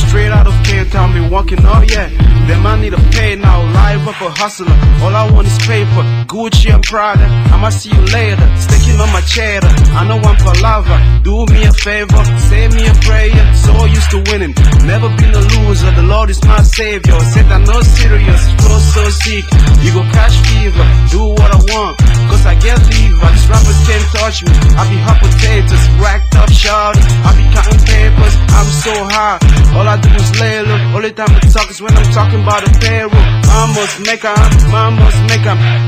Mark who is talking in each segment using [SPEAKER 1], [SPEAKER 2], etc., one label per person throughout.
[SPEAKER 1] straight out of Cape Town, been walking all yeah. Them I need to pay now, live up a hustler. All I want is paper, Gucci and Prada. I'ma see you later, sticking on my cheddar. I know I'm palava, do me a favor, say me a prayer. So used to winning, never been a loser. The Lord is my savior. Said I know serious, flow so sick. You go catch fever, do what I want, cause I get lever. These rappers can't touch me. I be hot potatoes, racked up shawty. I be counting papers, I'm so high. All I do is lay low. Only time I talk is when I'm talking about the payroll. Mom must make 'em.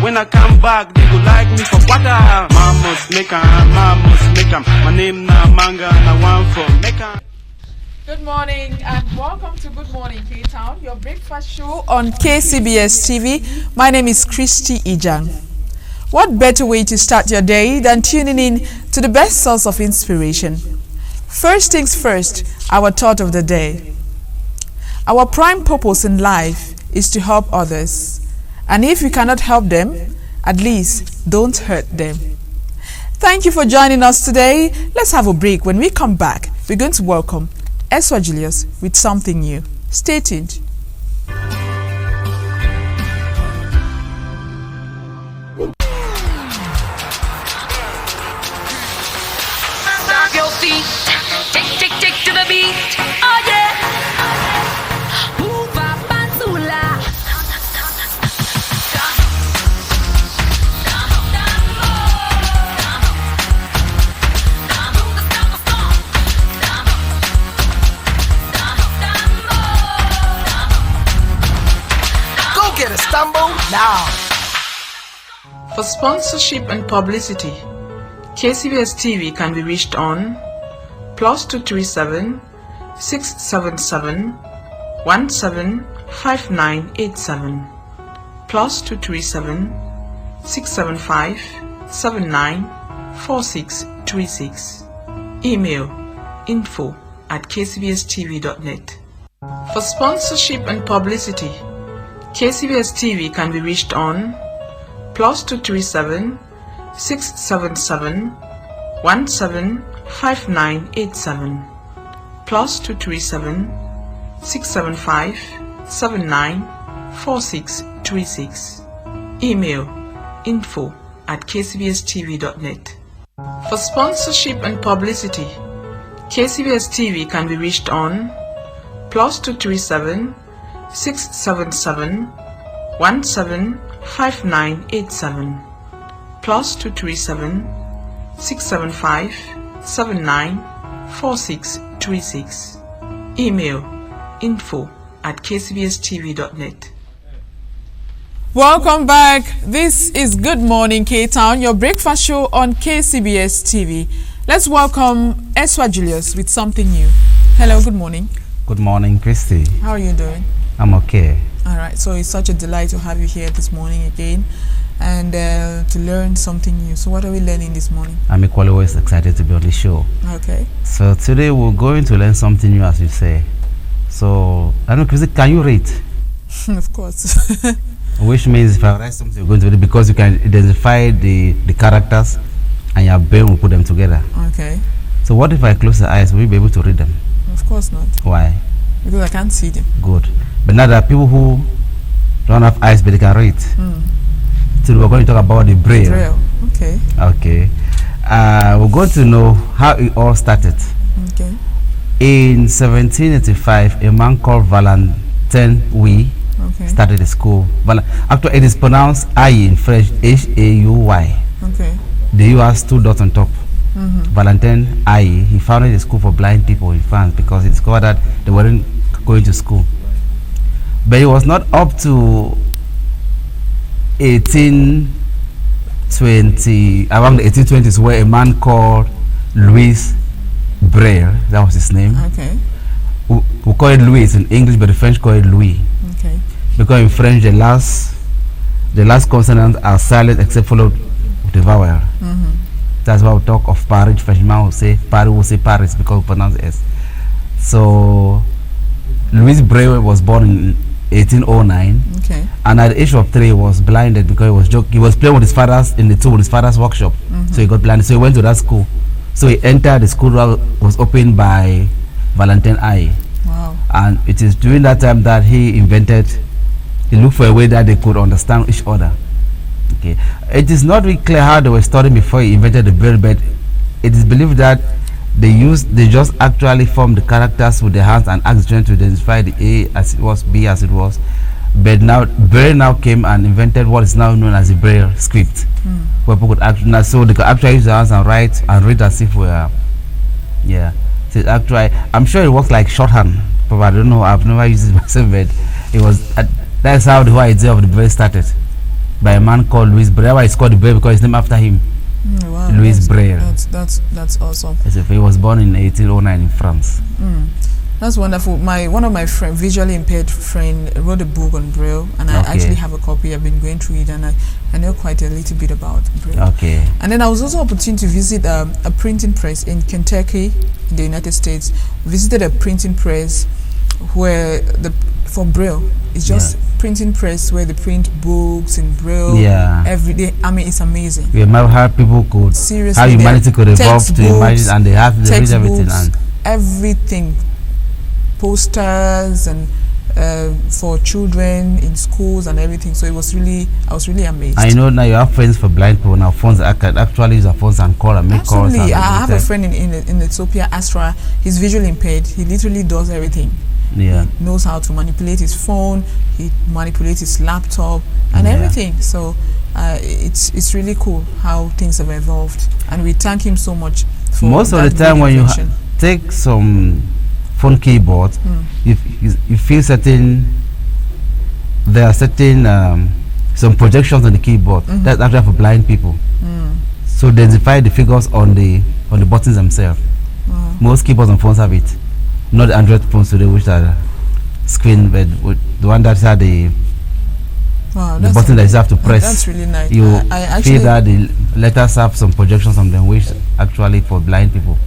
[SPEAKER 1] When I come back, they go like me for what I have. Mom must make 'em. My name na Manga, and I want for make 'em.
[SPEAKER 2] Good morning and welcome to Good Morning Cape Town, your breakfast show on KCBS TV. My name is Christy Ijang. What better way to start your day than tuning in to the best source of inspiration? First things first, our thought of the day. Our prime purpose in life is to help others. And if we cannot help them, at least don't hurt them. Thank you for joining us today. Let's have a break. When we come back, we're going to welcome Eswa Julius with something new. Stay tuned.
[SPEAKER 3] Stop your feet, tick to the beat. Oh yeah, move up and zula.
[SPEAKER 4] Go get a stumble now.
[SPEAKER 2] For sponsorship and publicity, KCBS TV can be reached on +237 677 175987 +237 675 794636. Email info@kcbstv.net. For sponsorship and publicity, KCBS TV can be reached on +237 677 175987 +237 675 794636. Email info@kcbstv.net. For sponsorship and publicity, KCBS TV can be reached on +237 677 175987 +237 675 794636. Email info@kcbstv.net. Welcome back. This is Good Morning Cape Town, your breakfast show on KCBS TV. Let's welcome Eswa Julius with something new. Hello, good morning.
[SPEAKER 5] Good morning, Christy.
[SPEAKER 2] How are you doing?
[SPEAKER 5] I'm okay.
[SPEAKER 2] All right, so it's such a delight to have you here this morning again and to learn something new. So what are we learning this morning?
[SPEAKER 5] I'm equally always excited to be on the show.
[SPEAKER 2] Okay.
[SPEAKER 5] So today we're going to learn something new, as you say. So, I don't know, Christy, can you rate?
[SPEAKER 2] Of course.
[SPEAKER 5] Which means if I write something, you're going to read it because you can identify the characters and your brain will put them together.
[SPEAKER 2] Okay.
[SPEAKER 5] So what if I close the eyes? Will you be able to read them?
[SPEAKER 2] Of course not.
[SPEAKER 5] Why?
[SPEAKER 2] Because I can't see them.
[SPEAKER 5] Good. But now there are people who don't have eyes but they can read. So we're going to talk about the braille.
[SPEAKER 2] Braille. Okay.
[SPEAKER 5] Okay. We're going to know how it all started.
[SPEAKER 2] Okay.
[SPEAKER 5] In 1785, a man called Valentin Huy started the school. Actually, it is pronounced Aïe in French, H-A-U-Y.
[SPEAKER 2] Okay.
[SPEAKER 5] The U has 2 dots on top. Valentin Aïe, he founded a school for blind people in France because he discovered that they weren't going to school. But it was not up to 1820, around the 1820s, where a man called Louis Braille, that was his name.
[SPEAKER 2] Okay.
[SPEAKER 5] We call it Louis in English, but the French call it Louis.
[SPEAKER 2] Okay.
[SPEAKER 5] Because in French, the last consonants are silent except followed with the vowel. That's why we talk of Paris. Frenchman will say Paris, will say Paris because we pronounce S. So Louis Braille was born in 1809.
[SPEAKER 2] Okay.
[SPEAKER 5] And at the age of 3, he was blinded because he was playing with his father's in the tool with his father's workshop. So he got blinded. So he went to that school. So he entered the school that was opened by Valentin Aïe.
[SPEAKER 2] Wow.
[SPEAKER 5] And it is during that time that he looked for a way that they could understand each other. Okay, it is not really clear how they were studying before he invented the braille, but it is believed that they just actually formed the characters with their hands and asked them to identify the A as it was, B as it was. But now braille now came and invented what is now known as the braille script, where people could actually, so they could actually use their hands and write and read as if we are, yeah. So it actually, I'm sure it works like shorthand, but I don't know. I've never used it myself, but it was. That's how the whole idea of the braille started, by a man called Louis Braille. It's called the braille because it's named after him.
[SPEAKER 2] Wow,
[SPEAKER 5] Louis Braille.
[SPEAKER 2] That's awesome.
[SPEAKER 5] As if he was born in 1809 in France.
[SPEAKER 2] That's wonderful. One of my visually impaired friend wrote a book on Braille, and I actually have a copy. I've been going through it, and I know quite a little bit about Braille. Okay. And then I was also opportune to visit a printing press in Kentucky, in the United States. Visited a printing press where for Braille, it's just printing press where they print books in Braille every day. I mean, it's amazing.
[SPEAKER 5] We remember how people could, seriously, how humanity could evolve to imagine, and they have to read everything and
[SPEAKER 2] everything. Posters and for children in schools and everything. So I was really amazed.
[SPEAKER 5] I know now you have friends for blind people. Now phones, I can actually use our phones and call and make calls.
[SPEAKER 2] Absolutely. I have a friend in Ethiopia, Astra. He's visually impaired. He literally does everything. Yeah. He knows how to manipulate his phone. He manipulates his laptop and everything. So it's really cool how things have evolved. And we thank him so much for
[SPEAKER 5] most of the time when you take some phone keyboard, you feel there are certain some projections on the keyboard. That's actually for blind people. So they identify the figures on the buttons themselves. Most keyboards on phones have it, not the Android phones today, which are screen, but the one that had the button that you have to press.
[SPEAKER 2] That's really nice.
[SPEAKER 5] You feel that the letters have some projections on them, which actually for blind people.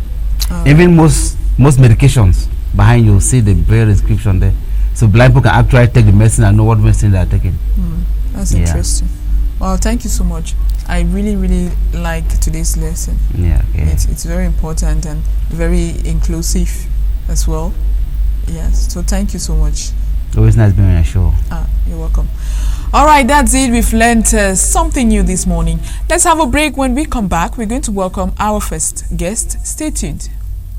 [SPEAKER 5] Even most medications behind you see the braille inscription there, so blind people can actually take the medicine and know what medicine they are taking.
[SPEAKER 2] That's interesting. Well, thank you so much. I really like today's lesson. It's very important and very inclusive as well. Yes, so thank you so much.
[SPEAKER 5] Always nice being on your show.
[SPEAKER 2] You're welcome. All right, that's it. We've learned something new this morning. Let's have a break. When we come back, we're going to welcome our first guest. Stay tuned.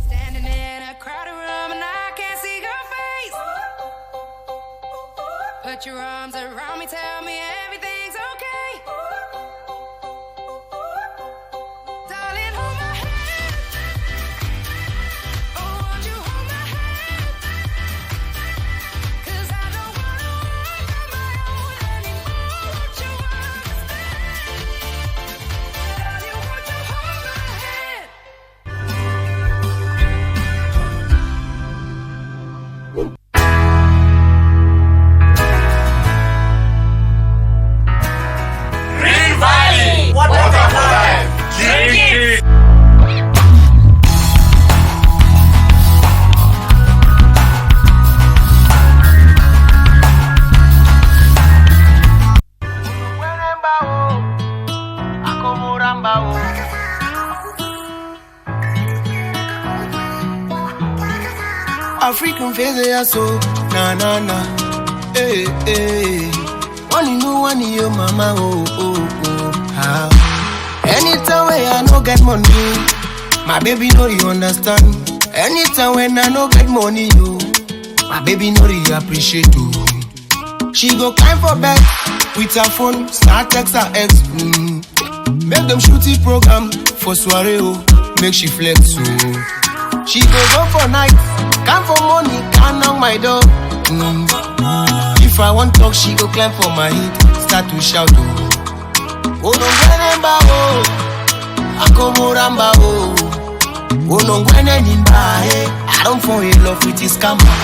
[SPEAKER 3] Standing in a crowded room and I can't see your face. Put your arms around me, tell me everything's okay. Darling, hold my hand. Oh, won't you hold my hand? 'Cause I don't wanna walk on my own anymore. Won't you understand? Darling, won't you hold my hand?
[SPEAKER 6] African face so na na na, hey hey. One you mama how. Anytime when I no get money, my baby know you understand. Anytime when I no get money, my baby know you appreciate you. She go climb for bed with her phone, start text her ex. Make them shoot the program for soiree, make she flex. She go for night, come for money, can't knock my door. If I want talk, she go climb for my head, start to shout. Oh no gwenemba akomoramba oh no gwenenimba I don't fall in love with this scammer,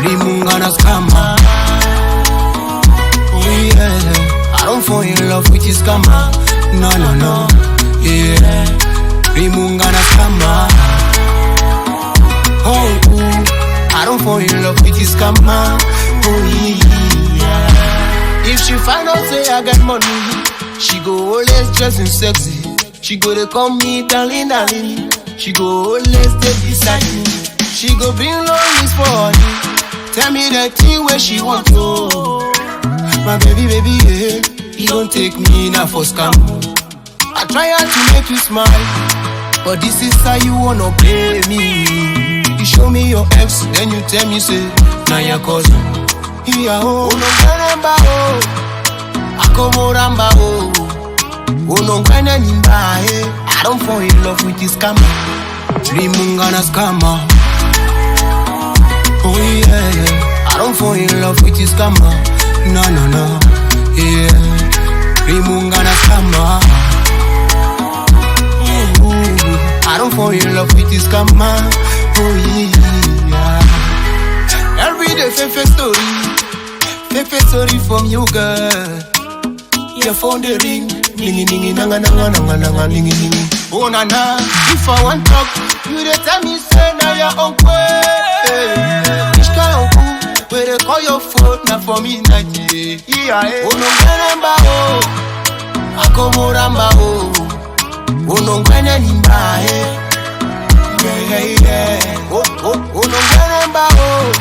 [SPEAKER 6] Rimungana scammer. Oh yeah, I don't fall in love with this scammer. No, yeah, Rimungana scammer. Oh, I don't fall in love with this scammer. Oh yeah. If she find out say I got money, she go always dressing sexy. She go to call me darling. She go always stay beside me. She go bring lonelies for me. tell me the thing where she want to. My baby, yeah, you don't take me now for scam. I try hard to make you smile, but this is how you wanna play me. You show me your ex, then you tell me say, now your cousin. Yeah, oh, no ganamba, oh, akomoramba, oh, oh, no ganamba, eh. I don't fall in love with this scammer. Rimungana scammer. Oh yeah, I don't fall in love with this scammer. No, yeah, Rimungana scammer. I don't fall in love with this scammer. Oh yeah. Every day fefe story from you, girl. Your phone the ring, ningy ningy nanga nanga nanga nanga ningy ningy. Oh na na, if I want talk, you dey tell me say na your uncle. Which kind of uncle? Where they call your phone na for me night. Yeah, oh no ganamba oh, akomoramba oh, oh no gana nimba yeah. Oh no ganamba oh,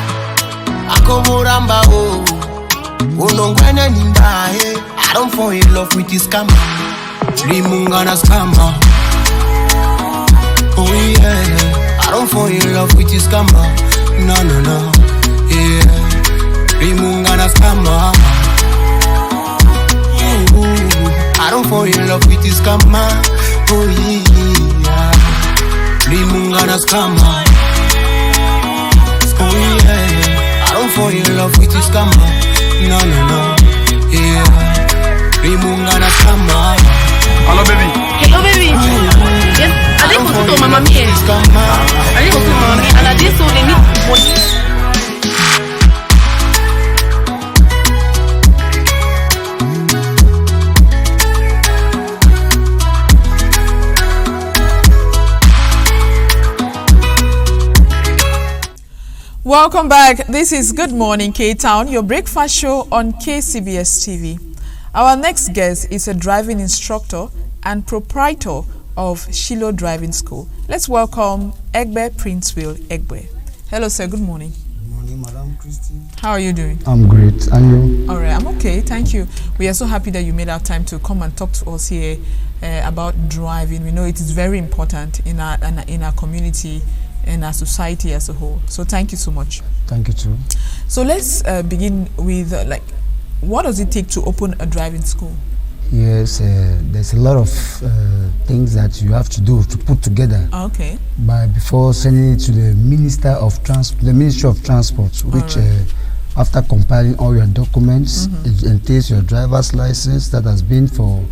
[SPEAKER 6] akomoramba oh, oh no gana nimba I don't fall in love with this scammer. Rimungana scammer. Oh yeah, I don't fall in love with this scammer. No, yeah, Rimungana scammer. I don't fall in love with this scammer. Oh yeah, Rimungana scammer. Oh yeah, I don't fall in love with this scammer. No, yeah. Rimungana scammer.
[SPEAKER 1] Hello, baby.
[SPEAKER 7] Hello, baby. Yes, I think we'll to Mama here. I think we'll to Mama and I did so they need money.
[SPEAKER 2] Welcome back. This is Good Morning K-Town, your breakfast show on KCBS TV. Our next guest is a driving instructor and proprietor of Shiloh Driving School. Let's welcome Egbe Prince Will Egbe. Hello, sir. Good morning.
[SPEAKER 8] Good morning, Madam Christy.
[SPEAKER 2] How are you doing?
[SPEAKER 8] I'm great. And you?
[SPEAKER 2] All right. I'm okay. Thank you. We are so happy that you made our time to come and talk to us here about driving. We know it is very important in our community and our society as a whole. So thank you so much.
[SPEAKER 8] Thank you too.
[SPEAKER 2] So let's begin with what does it take to open a driving school?
[SPEAKER 8] Yes, there's a lot of things that you have to do to put together.
[SPEAKER 2] Okay.
[SPEAKER 8] Before sending it to the Ministry of Transport, which after compiling all your documents, it entails your driver's license that has been for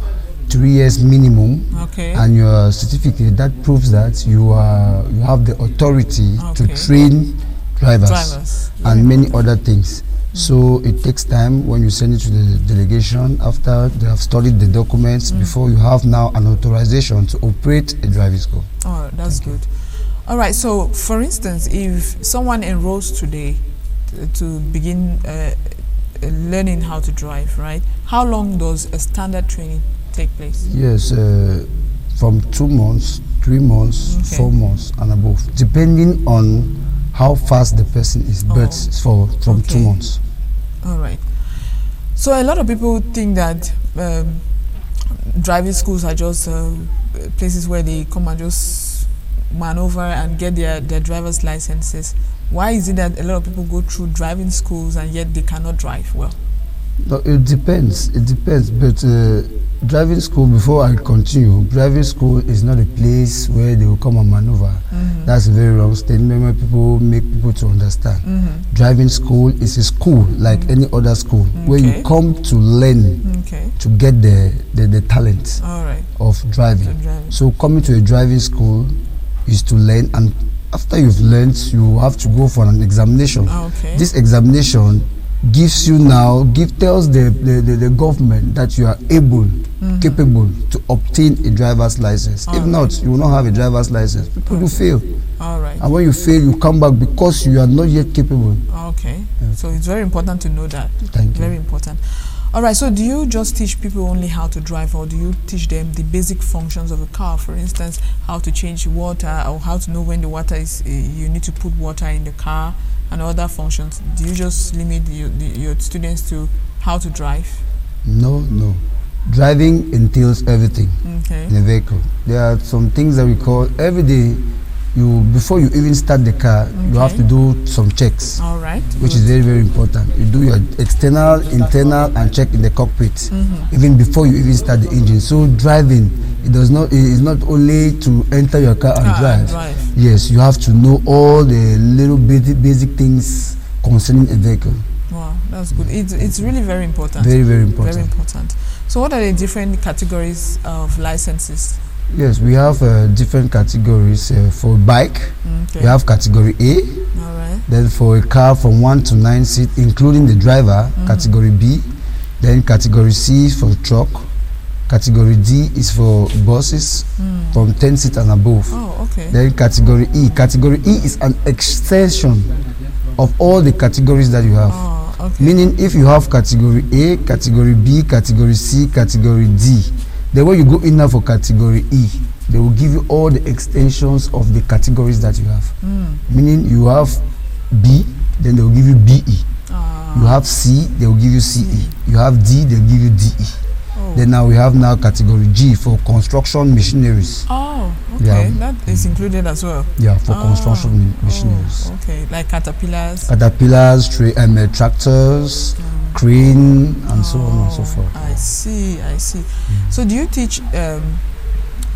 [SPEAKER 8] 3 years minimum,
[SPEAKER 2] okay,
[SPEAKER 8] and your certificate that proves that you have the authority to train drivers. And many other things. So it takes time when you send it to the delegation after they have studied the documents before you have now an authorization to operate a driving school.
[SPEAKER 2] Oh, that's good. All right. So, for instance, if someone enrolls today to begin learning how to drive, right? How long does a standard training take place? Yes,
[SPEAKER 8] from 2 months, 3 months, 4 months, and above, depending on how fast the person is, but from 2 months.
[SPEAKER 2] All right. So a lot of people think that driving schools are just places where they come and just maneuver and get their driver's licenses. Why is it that a lot of people go through driving schools and yet they cannot drive well?
[SPEAKER 8] No, it depends. But driving school, before I continue, driving school is not a place where they will come and maneuver. That's a very wrong statement where people make people to understand. Driving school is a school like any other school where you come to learn, to get the talent of driving. So coming to a driving school is to learn, and after you've learned, you have to go for an examination. This examination tells the government that you are capable to obtain a driver's license. If not, you will not have a driver's license. People will fail. And when you fail, you come back because you are not yet capable.
[SPEAKER 2] So it's very important to know that.
[SPEAKER 8] Thank you.
[SPEAKER 2] Very important. All right, so do you just teach people only how to drive, or do you teach them the basic functions of a car? For instance, how to change water, or how to know when the water is, you need to put water in the car, and other functions? Do you just limit your students to how to drive?
[SPEAKER 8] No. Driving entails everything in a vehicle. There are some things that we call every day. Before you even start the car, you have to do some checks.
[SPEAKER 2] All right.
[SPEAKER 8] Which is very, very important. You do your external, internal, and check in the cockpit even before you even start the engine. So driving, it is not only to enter your car and drive. Yes, you have to know all the little basic things concerning a vehicle.
[SPEAKER 2] Wow, that's good. It's really very important.
[SPEAKER 8] Very, very important.
[SPEAKER 2] Very important. So what are the different categories of licenses?
[SPEAKER 8] Yes, we have different categories. For bike, we have category A.
[SPEAKER 2] All right.
[SPEAKER 8] Then for a car from 1 to 9 seats, including the driver, category B. Then category C is for truck. Category D is for buses from 10 seats and above.
[SPEAKER 2] Oh, okay.
[SPEAKER 8] Then category E. Category E is an extension of all the categories that you have.
[SPEAKER 2] Oh, okay.
[SPEAKER 8] Meaning, if you have category A, category B, category C, category D, then when you go in now for category E, they will give you all the extensions of the categories that you have. Meaning, you have B, then they will give you BE. You have C, they will give you CE. You have D, they will give you DE. Then now we have category G for construction machineries.
[SPEAKER 2] Oh, okay. That is included as well.
[SPEAKER 8] Yeah, for construction machineries.
[SPEAKER 2] Okay, like caterpillars.
[SPEAKER 8] Tractors, crane, and so on and so forth.
[SPEAKER 2] I see. So do you teach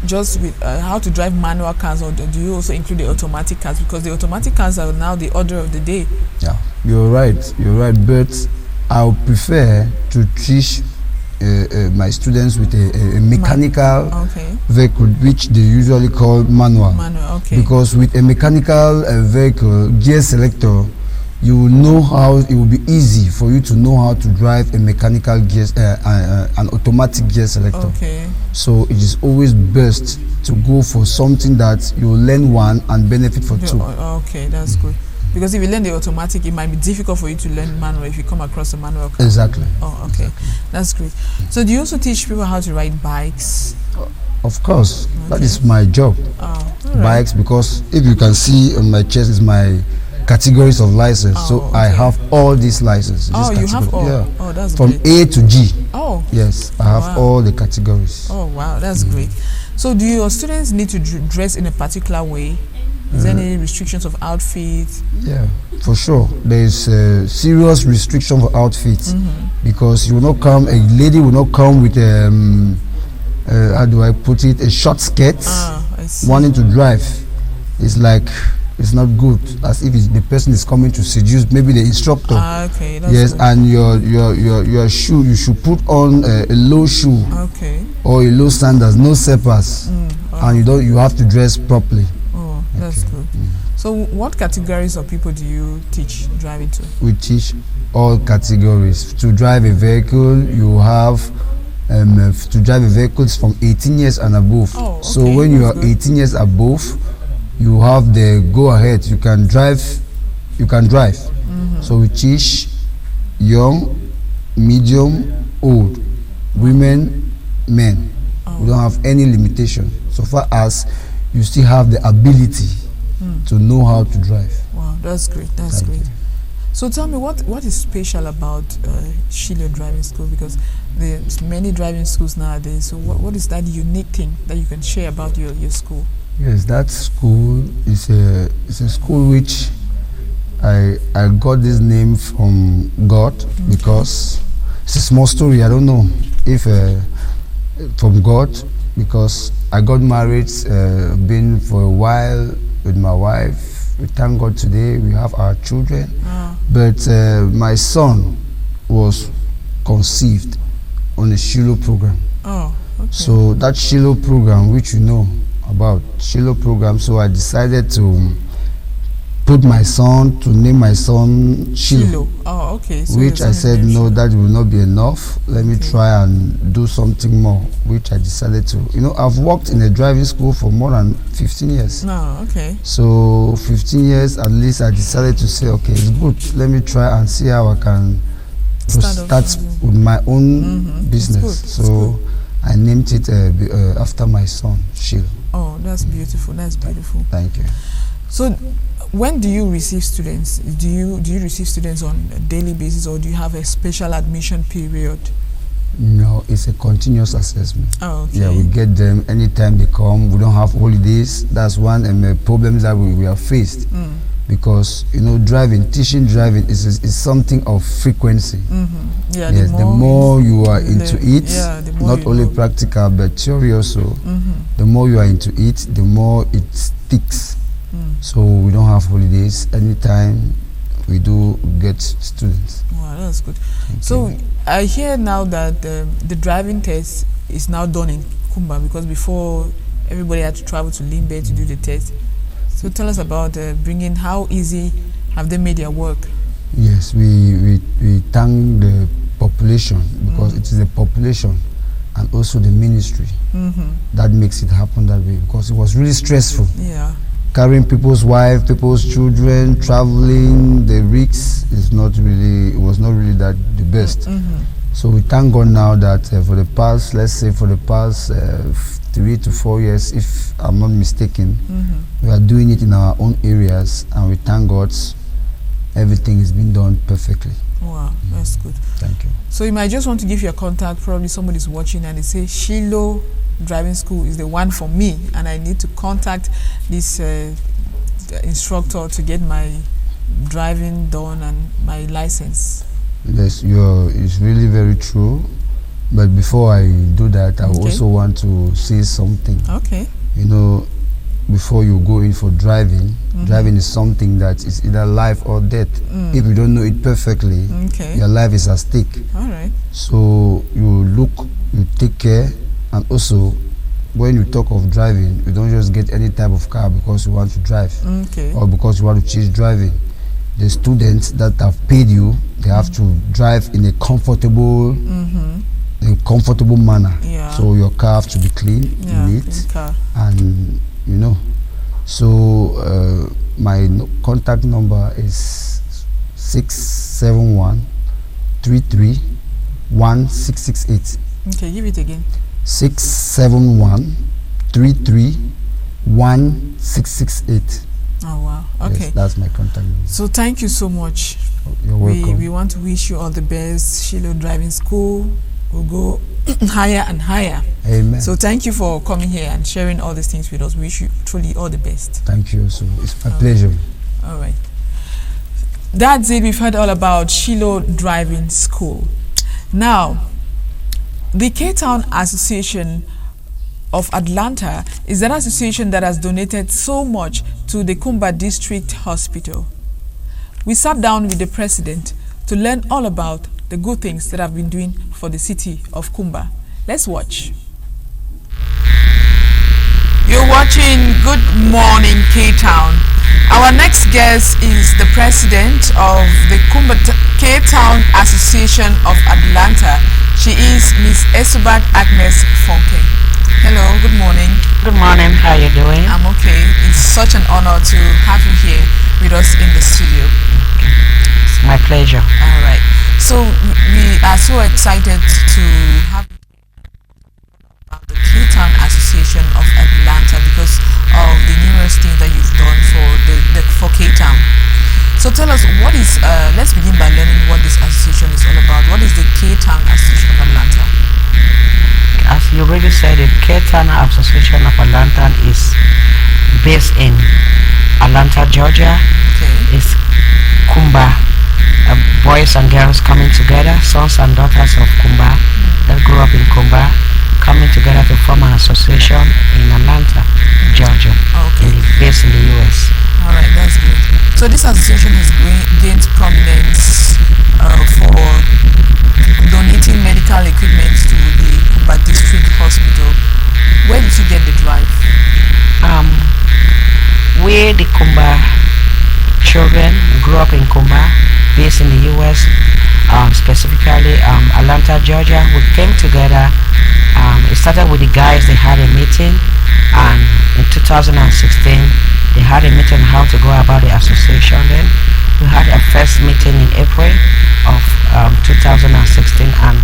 [SPEAKER 2] just with how to drive manual cars, or do you also include the automatic cars? Because the automatic cars are now the order of the day.
[SPEAKER 8] Yeah, you're right. But I would prefer to teach my students with a mechanical vehicle, which they usually call manual. Because with a mechanical vehicle, gear selector, you will know how it will be easy for you to know how to drive a mechanical gear, an automatic gear selector. So it is always best to go for something that you will learn one and benefit for two.
[SPEAKER 2] Okay, that's good. Because if you learn the automatic, it might be difficult for you to learn manual if you come across a manual car.
[SPEAKER 8] Exactly.
[SPEAKER 2] Oh, okay. That's great. So do you also teach people how to ride bikes?
[SPEAKER 8] Of course. That is my job. Bikes, because if you can see on my chest is my categories of license. So I have all these licenses.
[SPEAKER 2] You have all?
[SPEAKER 8] Yeah.
[SPEAKER 2] Oh, that's
[SPEAKER 8] from
[SPEAKER 2] great.
[SPEAKER 8] A to G.
[SPEAKER 2] Oh.
[SPEAKER 8] Yes, I have all the categories.
[SPEAKER 2] Oh, wow. That's great. So do your students need to dress in a particular way? Is there any restrictions of outfits? Yeah,
[SPEAKER 8] for sure. There is a serious restriction for outfits because you will not come. A lady will not come with how do I put it? A short skirt, wanting to drive. It's like it's not good. As if the person is coming to seduce maybe the instructor.
[SPEAKER 2] Okay. That's
[SPEAKER 8] yes,
[SPEAKER 2] good.
[SPEAKER 8] and your shoe, you should put on a low shoe.
[SPEAKER 2] Okay.
[SPEAKER 8] Or a low sandals, no slippers, and you have to dress properly.
[SPEAKER 2] That's good. So what categories of people do you teach driving to?
[SPEAKER 8] We teach all categories. To drive a vehicle, you have to drive a vehicle from 18 years and above.
[SPEAKER 2] Oh, okay.
[SPEAKER 8] So when you are 18 years above, you have the go ahead. You can drive. So we teach young, medium, old, women, men. We don't have any limitation so far as you still have the ability to know how to drive.
[SPEAKER 2] Wow, that's great. That's great. So tell me, what is special about Shiloh Driving School? Because there's many driving schools nowadays. So what is that unique thing that you can share about your school?
[SPEAKER 8] Yes, that school is a school which I got this name from God because it's a small story. I don't know if from God, because I got married, been for a while with my wife. We thank God today we have our children. But my son was conceived on a Shiloh program. So that Shiloh program, which you know about, Shiloh program, so I decided to name my son Shiloh.
[SPEAKER 2] Oh, okay. So
[SPEAKER 8] which I said, no, that will not be enough. Let me try and do something more, which I decided to. I've worked in a driving school for more than 15 years.
[SPEAKER 2] Okay.
[SPEAKER 8] So 15 years at least, I decided to say, okay, it's good. Let me try and see how I can start with my own business.
[SPEAKER 2] That's good.
[SPEAKER 8] So I named it after my son, Shilo.
[SPEAKER 2] Oh, that's beautiful. That's beautiful.
[SPEAKER 8] Thank you.
[SPEAKER 2] So, when do you receive students? Do you receive students on a daily basis, or do you have a special admission period?
[SPEAKER 8] No, it's a continuous assessment.
[SPEAKER 2] Oh, okay.
[SPEAKER 8] Yeah, we get them anytime they come. We don't have holidays. That's one of the problems that we are faced. Because teaching driving is something of frequency.
[SPEAKER 2] Yeah,
[SPEAKER 8] yes, the more you are into it, not only
[SPEAKER 2] know.
[SPEAKER 8] practical but theory also. The more you are into it, the more it sticks. So we don't have holidays. Anytime we do get students.
[SPEAKER 2] Wow, that's good. So I hear now that the driving test is now done in Kumba, because before everybody had to travel to Limbe to do the test. So tell us about bringing, how easy have they made their work?
[SPEAKER 8] Yes, we thank the population, because it is the population and also the ministry that makes it happen that way, because it was really stressful.
[SPEAKER 2] Yeah.
[SPEAKER 8] Carrying people's wife, people's children, traveling, the risks was not really that the best. So we thank God now that for the past 3 to 4 years, if I'm not mistaken, we are doing it in our own areas, and we thank God everything is being done perfectly.
[SPEAKER 2] Wow, that's good.
[SPEAKER 8] Thank you.
[SPEAKER 2] So you might just want to give your contact. Probably somebody's watching and they say Shilo Driving School is the one for me, and I need to contact this instructor to get my driving done and my license.
[SPEAKER 8] Yes, it's really very true. But before I do that, I also want to say something.
[SPEAKER 2] Okay.
[SPEAKER 8] Before you go in for driving, driving is something that is either life or death. If you don't know it perfectly, your life is at stake.
[SPEAKER 2] All right.
[SPEAKER 8] So you take care, and also when you talk of driving, you don't just get any type of car because you want to drive or because you want to choose driving. The students that have paid you, they have to drive in a comfortable manner.
[SPEAKER 2] Yeah.
[SPEAKER 8] So your car have to be clean, neat, and So my contact number is 671-33-1668.
[SPEAKER 2] Okay, give it again.
[SPEAKER 8] 671-33-1668.
[SPEAKER 2] Oh wow. Okay.
[SPEAKER 8] Yes, that's my contact number.
[SPEAKER 2] So thank you so much.
[SPEAKER 8] You're welcome.
[SPEAKER 2] We want to wish you all the best. Shilo Driving School will go higher and higher.
[SPEAKER 8] Amen.
[SPEAKER 2] So thank you for coming here and sharing all these things with us. We wish you truly all the best.
[SPEAKER 8] Thank you. So it's my pleasure.
[SPEAKER 2] All right. That's it. We've heard all about Shilo Driving School. Now, the K-Town Association of Atlanta is an association that has donated so much to the Kumba District Hospital. We sat down with the president to learn all about the good things that I've been doing for the city of Kumba. Let's watch. You're watching Good Morning K-Town. Our next guest is the president of the Kumba K-Town Association of Atlanta. She is Miss Esubat Agnes Fonke. Hello, good morning.
[SPEAKER 9] Good morning, how are you doing?
[SPEAKER 2] I'm okay. It's such an honor to have you here with us in the studio.
[SPEAKER 9] It's my pleasure.
[SPEAKER 2] All right. So we are so excited to have the K-Town Association of Atlanta because of the numerous things that you've done for K-Town. So tell us, what is, let's begin by learning what this association is all about. What is the K-Town Association of Atlanta?
[SPEAKER 9] As you already said, the K-Town Association of Atlanta is based in Atlanta, Georgia.
[SPEAKER 2] Okay.
[SPEAKER 9] It's Kumba, boys and girls coming together, sons and daughters of Kumba that grew up in Kumba, coming together to form an association in Atlanta, Georgia, based in the US.
[SPEAKER 2] All right, that's good. So this association has gained prominence for donating medical equipment to the Kumba District Hospital. Where did you get the drive?
[SPEAKER 9] We, the Kumba children, grew up in Kumba, based in the US, specifically Atlanta, Georgia. We came together. It started with the guys. They had a meeting, and in 2016 they had a meeting on how to go about the association. Then we had a first meeting in April of 2016, and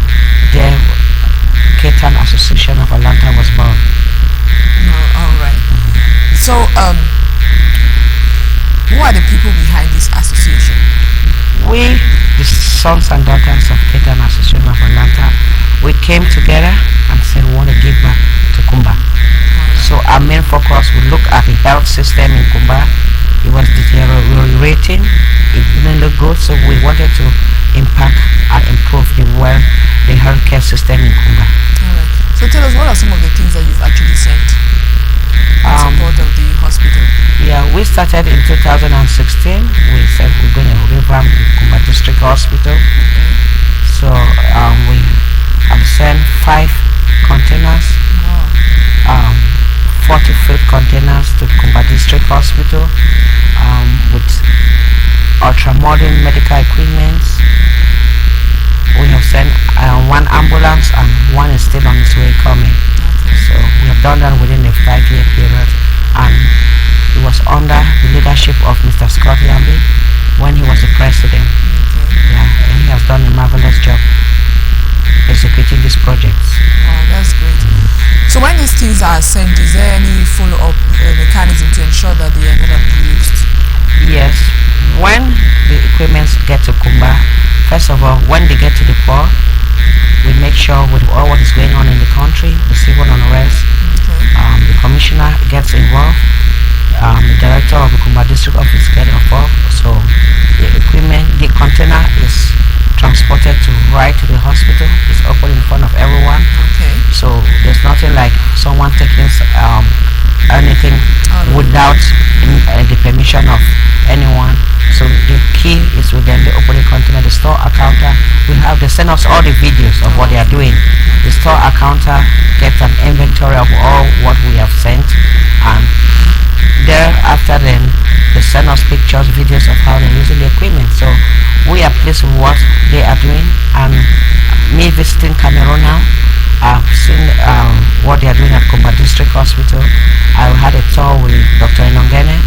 [SPEAKER 2] are the people behind this association?
[SPEAKER 9] We, the sons and daughters of Cape Town Association of Atlanta, we came together and said we want to give back to Kumba. So our main focus would look at the health system in Kumba. It was deteriorating, it didn't look good, so we wanted to impact and improve the healthcare system in Kumba.
[SPEAKER 2] Alright. So tell us, what are some of the things that you've actually sent in support of the hospital?
[SPEAKER 9] Yeah, we started in 2016. We said we're going to revamp the Kumba District Hospital. So we have sent 5 containers, 40 foot containers to Kumba District Hospital with ultra-modern medical equipment. We have sent 1 ambulance and 1 is still on its way coming. So we have done that within a 5-year period, and it was under the leadership of Mr. Scott Yambi when he was the president. Yeah, and he has done a marvelous job executing these projects.
[SPEAKER 2] Oh, that's great. So when these things are sent, is there any follow-up mechanism to ensure that they are not abused?
[SPEAKER 9] Yes. When the equipments get to Kumba, first of all, when they get to the port, we make sure with all what is going on in the country, the civil unrest, the commissioner gets involved, the director of the Kumba District Office gets involved. So the equipment, the container is transported right to the hospital. It's open in front of everyone. So there's nothing like someone taking anything without the permission of anyone. So the key is with them. They open the container, the store accountant they send us all the videos of what they are doing. The store accountant gets an inventory of all what we have sent, and thereafter then they send us pictures, videos of how they're using the equipment. So we are pleased with what they are doing, and me visiting Cameroon now, I've seen what they are doing at Kumba District Hospital. I had a tour with Dr. Enongene,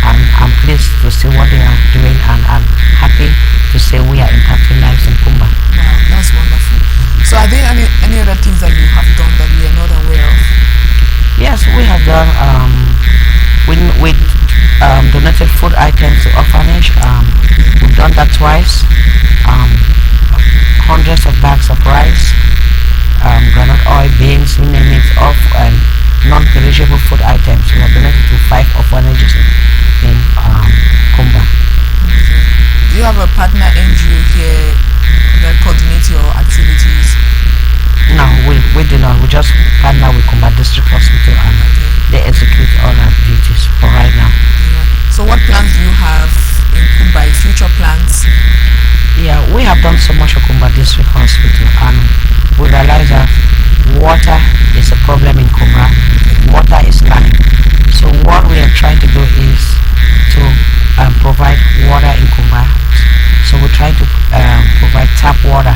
[SPEAKER 9] and I'm pleased to see what they are doing, and I'm happy to say we are impacting lives in Kumba.
[SPEAKER 2] Wow, that's wonderful. So are there any other things that you have done that we are not aware of?
[SPEAKER 9] Yes, we have done. We donated food items to orphanage. We've done that twice. Hundreds of bags of rice, granite oil, beans, you name it, and non-perishable food items. We have donated to 5 orphanages in Kumba.
[SPEAKER 2] Do you have a partner NGO here that coordinates your activities?
[SPEAKER 9] No, we do not. We just partner with Kumba District Hospital, and they execute all our duties for right now.
[SPEAKER 2] So what plans do you have in Kumba, future plans?
[SPEAKER 9] Yeah, we have done so much for Kumba District Hospital, and we realize that water is a problem in Kumba. Water is life. So what we are trying to do is to provide water in Kumba. So we're trying to provide tap water,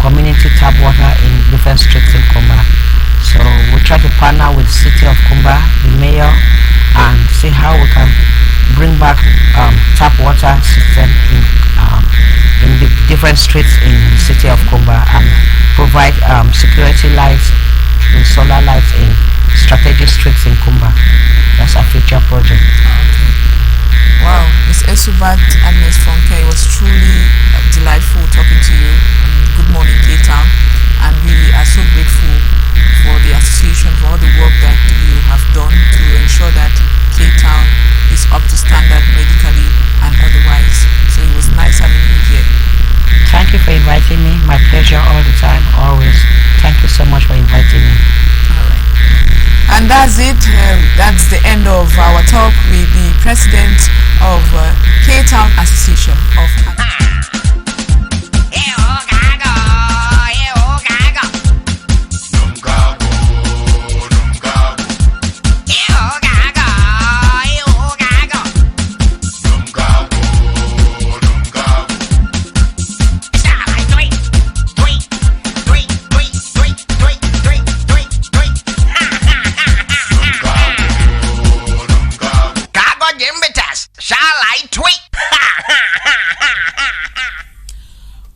[SPEAKER 9] community tap water in different streets in Kumba. So we try to partner with the city of Kumba, the mayor, and see how we can bring back tap water system in the different streets in the city of Kumba, and provide security lights and solar lights in strategic streets in Kumba. That's our future project.
[SPEAKER 2] Wow, Ms. Esubat Agnes Fonke, it was truly delightful talking to you. Good morning, Cape Town, and we are so grateful for the association, for all the work that you have done to ensure that Cape Town is up to standard medically and otherwise. So it was nice having you here.
[SPEAKER 9] Thank you for inviting me. My pleasure all the time, always. Thank you so much for inviting me.
[SPEAKER 2] And that's it. That's the end of our talk with the president of Cape Town Association of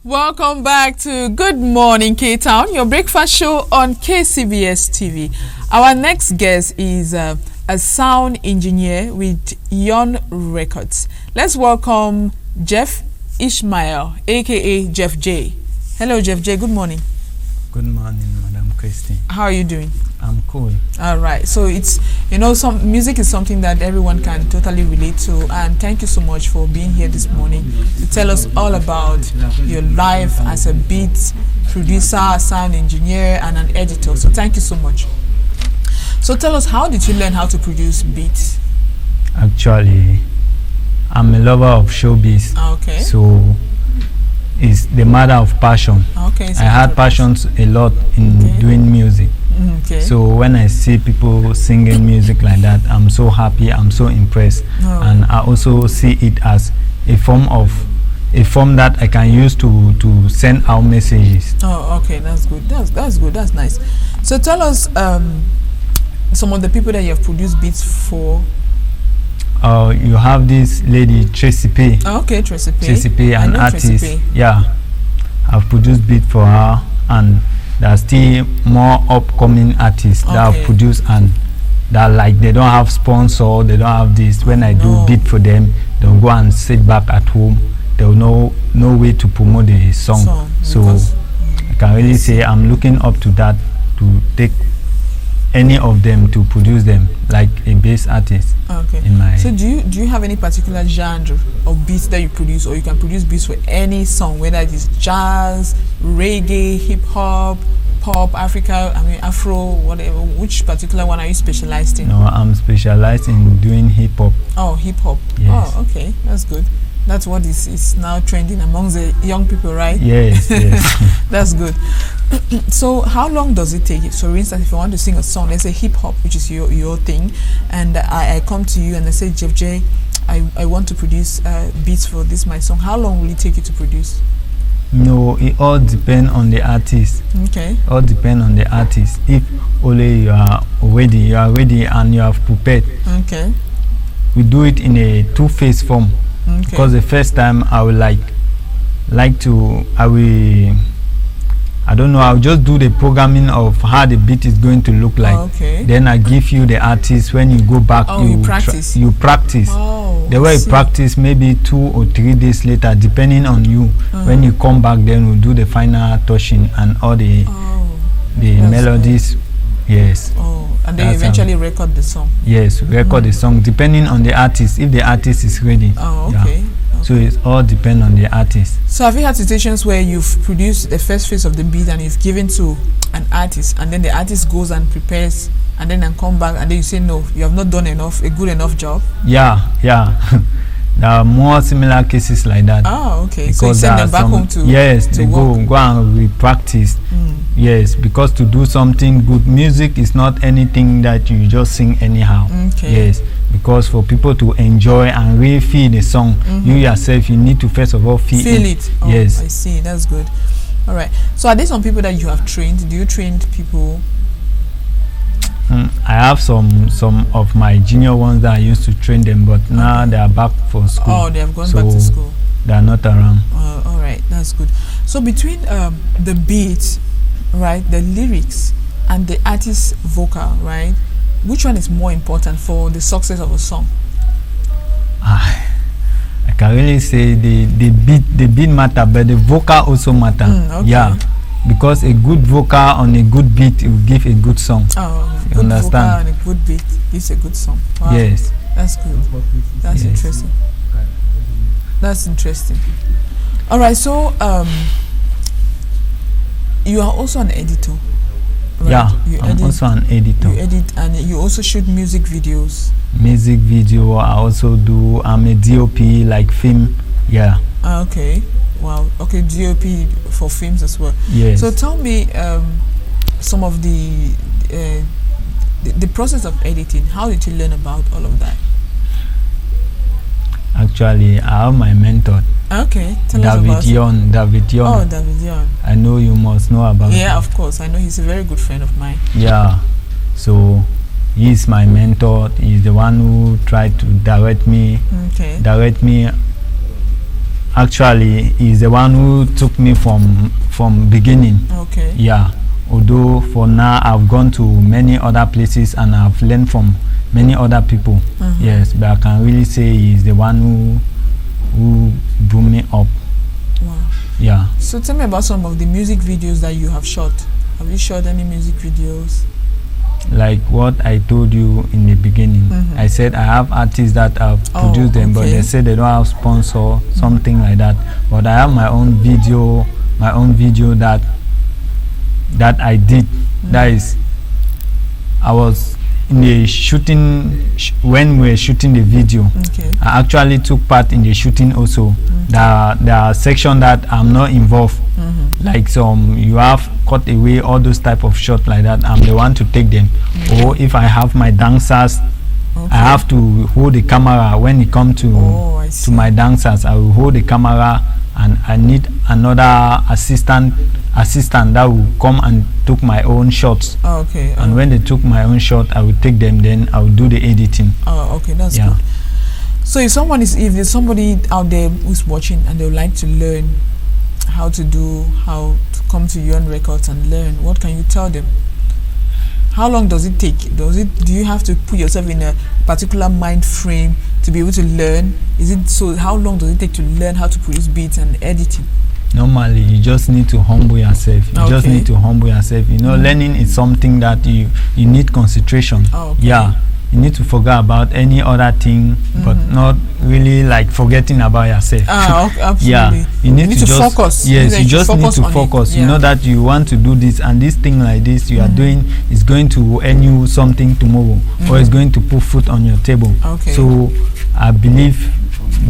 [SPEAKER 2] Welcome back to Good Morning Cape Town, your breakfast show on KCBS TV. Our next guest is a a sound engineer with Yon Records. Let's welcome Jeff Ishmael, aka Jeff J. Hello, Jeff J. Good morning.
[SPEAKER 10] Good morning, Madam Christy.
[SPEAKER 2] How are you doing?
[SPEAKER 10] I'm cool.
[SPEAKER 2] All right. So it's, some music is something that everyone can totally relate to. And thank you so much for being here this morning to tell us all about your life as a beat producer, sound engineer, and an editor. So thank you so much. So tell us, how did you learn how to produce beats?
[SPEAKER 10] Actually, I'm a lover of showbiz.
[SPEAKER 2] Okay.
[SPEAKER 10] So it's the matter of passion.
[SPEAKER 2] Okay. So
[SPEAKER 10] I had passions a lot in doing music.
[SPEAKER 2] Okay.
[SPEAKER 10] So when I see people singing music like that, I'm so happy, I'm so impressed.
[SPEAKER 2] Oh.
[SPEAKER 10] And I also see it as a form that I can use to send out messages.
[SPEAKER 2] Oh, okay, that's good. That's good. That's nice. So tell us some of the people that you have produced beats for.
[SPEAKER 10] You have this lady Tracy P.
[SPEAKER 2] Oh, okay, Tracy P.
[SPEAKER 10] Tracy P, an artist.
[SPEAKER 2] Tracy P.
[SPEAKER 10] Yeah, I've produced beat for her, and there are still more upcoming artists that I've produced, and that like they don't have sponsor, they don't have this. When I do beat for them, they'll go and sit back at home. They'll know no way to promote the song. So I can really say I'm looking up to that, to take any of them to produce them like a bass artist.
[SPEAKER 2] Okay. So do you have any particular genre of beats that you produce, or you can produce beats for any song, whether it is jazz, reggae, hip hop, pop, Africa, Afro, whatever? Which particular one are you specialized in?
[SPEAKER 10] No, I'm specialized in doing hip hop.
[SPEAKER 2] Oh, hip hop.
[SPEAKER 10] Yes.
[SPEAKER 2] Oh, okay, that's good. That's what is now trending among the young people, right?
[SPEAKER 10] Yes, yes.
[SPEAKER 2] That's good. So how long does it take? So for instance, if you want to sing a song, let's say hip hop, which is your thing, and I come to you and I say, Jeff J, I want to produce beats for this my song. How long will it take you to produce?
[SPEAKER 10] No, it all depends on the artist.
[SPEAKER 2] Okay.
[SPEAKER 10] All depends on the artist. If only you are ready and you have prepared.
[SPEAKER 2] Okay.
[SPEAKER 10] We do it in a two-phase form.
[SPEAKER 2] Okay.
[SPEAKER 10] Because the first time I will I'll just do the programming of how the beat is going to look like.
[SPEAKER 2] Okay.
[SPEAKER 10] Then I give you the artist. When you go back,
[SPEAKER 2] you practice.
[SPEAKER 10] You practice.
[SPEAKER 2] Oh,
[SPEAKER 10] the way you practice, maybe 2 or 3 days later, depending on you. When you come back, then we'll do the final touching and all the melodies.
[SPEAKER 2] Cool.
[SPEAKER 10] Yes.
[SPEAKER 2] Oh, and then eventually record the song.
[SPEAKER 10] Yes, record the song depending on the artist. If the artist is ready.
[SPEAKER 2] Oh, okay.
[SPEAKER 10] Yeah. So it all depends on the artist.
[SPEAKER 2] So have you had situations where you've produced the first phase of the beat and you've given to an artist, and then the artist goes and prepares, and then come back, and then you say no, you have not done a good enough job?
[SPEAKER 10] Yeah. There are more similar cases like that.
[SPEAKER 2] Oh, okay.
[SPEAKER 10] Because
[SPEAKER 2] so you send them back home to
[SPEAKER 10] they go and re-practice. Yes, because to do something good, music is not anything that you just sing anyhow.
[SPEAKER 2] Okay.
[SPEAKER 10] Yes, because for people to enjoy and really feel the song, you yourself, you need to first of all feel
[SPEAKER 2] it. Oh,
[SPEAKER 10] yes.
[SPEAKER 2] I see. That's good. All right. So are there some people that you have trained? Do you train people?
[SPEAKER 10] I have some of my junior ones that I used to train them, but now they are back for school.
[SPEAKER 2] Oh, they have gone back to school.
[SPEAKER 10] They are not around.
[SPEAKER 2] All right, that's good. So between the beat, right, the lyrics, and the artist's vocal, right, which one is more important for the success of a song?
[SPEAKER 10] I can really say the beat matter, but the vocal also matter.
[SPEAKER 2] Okay.
[SPEAKER 10] Yeah. Because a good vocal on a good beat will give a good song.
[SPEAKER 2] Oh,
[SPEAKER 10] you understand?
[SPEAKER 2] Vocal on a good beat gives a good song. Wow.
[SPEAKER 10] Yes.
[SPEAKER 2] That's good. That's interesting. That's interesting. All right. So, you are also an editor. Right?
[SPEAKER 10] Yeah, I'm also an editor.
[SPEAKER 2] You edit and you also shoot music videos.
[SPEAKER 10] Music video. I also do. I'm a DOP, like film. Yeah.
[SPEAKER 2] Okay. Wow. Okay, DOP for films as well.
[SPEAKER 10] Yes.
[SPEAKER 2] So tell me some of the process of editing. How did you learn about all of that?
[SPEAKER 10] Actually, I have my mentor.
[SPEAKER 2] Okay, tell us about
[SPEAKER 10] David Yon.
[SPEAKER 2] Oh, David Yon.
[SPEAKER 10] I know you must know about him.
[SPEAKER 2] Yeah, of course. I know he's a very good friend of mine.
[SPEAKER 10] Yeah. So he's my mentor. He's the one who tried to direct me.
[SPEAKER 2] Okay.
[SPEAKER 10] Actually, he's the one who took me from beginning.
[SPEAKER 2] Okay.
[SPEAKER 10] Yeah. Although for now I've gone to many other places and I've learned from many other people. Yes, but I can really say he's the one who blew me up.
[SPEAKER 2] Wow.
[SPEAKER 10] Yeah.
[SPEAKER 2] So tell me about some of the music videos that you have shot. Have you shot any music videos?
[SPEAKER 10] Like what I told you in the beginning, I said I have artists that have produced them, but they say they don't have sponsor, something like that. But I have my own video that I did. That is, I was in the shooting when we were shooting the video. I actually took part in the shooting also. There are sections that I'm not involved. Like some you have cut away all those type of shots like that. I'm the one to take them. Or if I have my dancers, I have to hold the camera when it comes to my dancers. I will hold the camera, and I need another assistant that will come and took my own shots. And when they took my own shot, I will take them. Then I will do the editing.
[SPEAKER 2] That's good. So if there's somebody out there who's watching and they would like to learn how to come to Yon Records and learn, what can you tell them? How long does it take? Do you have to put yourself in a particular mind frame to be able to learn? How long does it take to learn how to produce beats and editing?
[SPEAKER 10] Normally, you just need to humble yourself. You know, learning is something that you need concentration. Yeah. You need to forget about any other thing, but not really like forgetting about yourself.
[SPEAKER 2] Absolutely.
[SPEAKER 10] Yeah, you need to focus. Yes, you just need to focus. You know that you want to do this, and this thing like this you are doing is going to earn you something tomorrow, or it's going to put food on your table. So I believe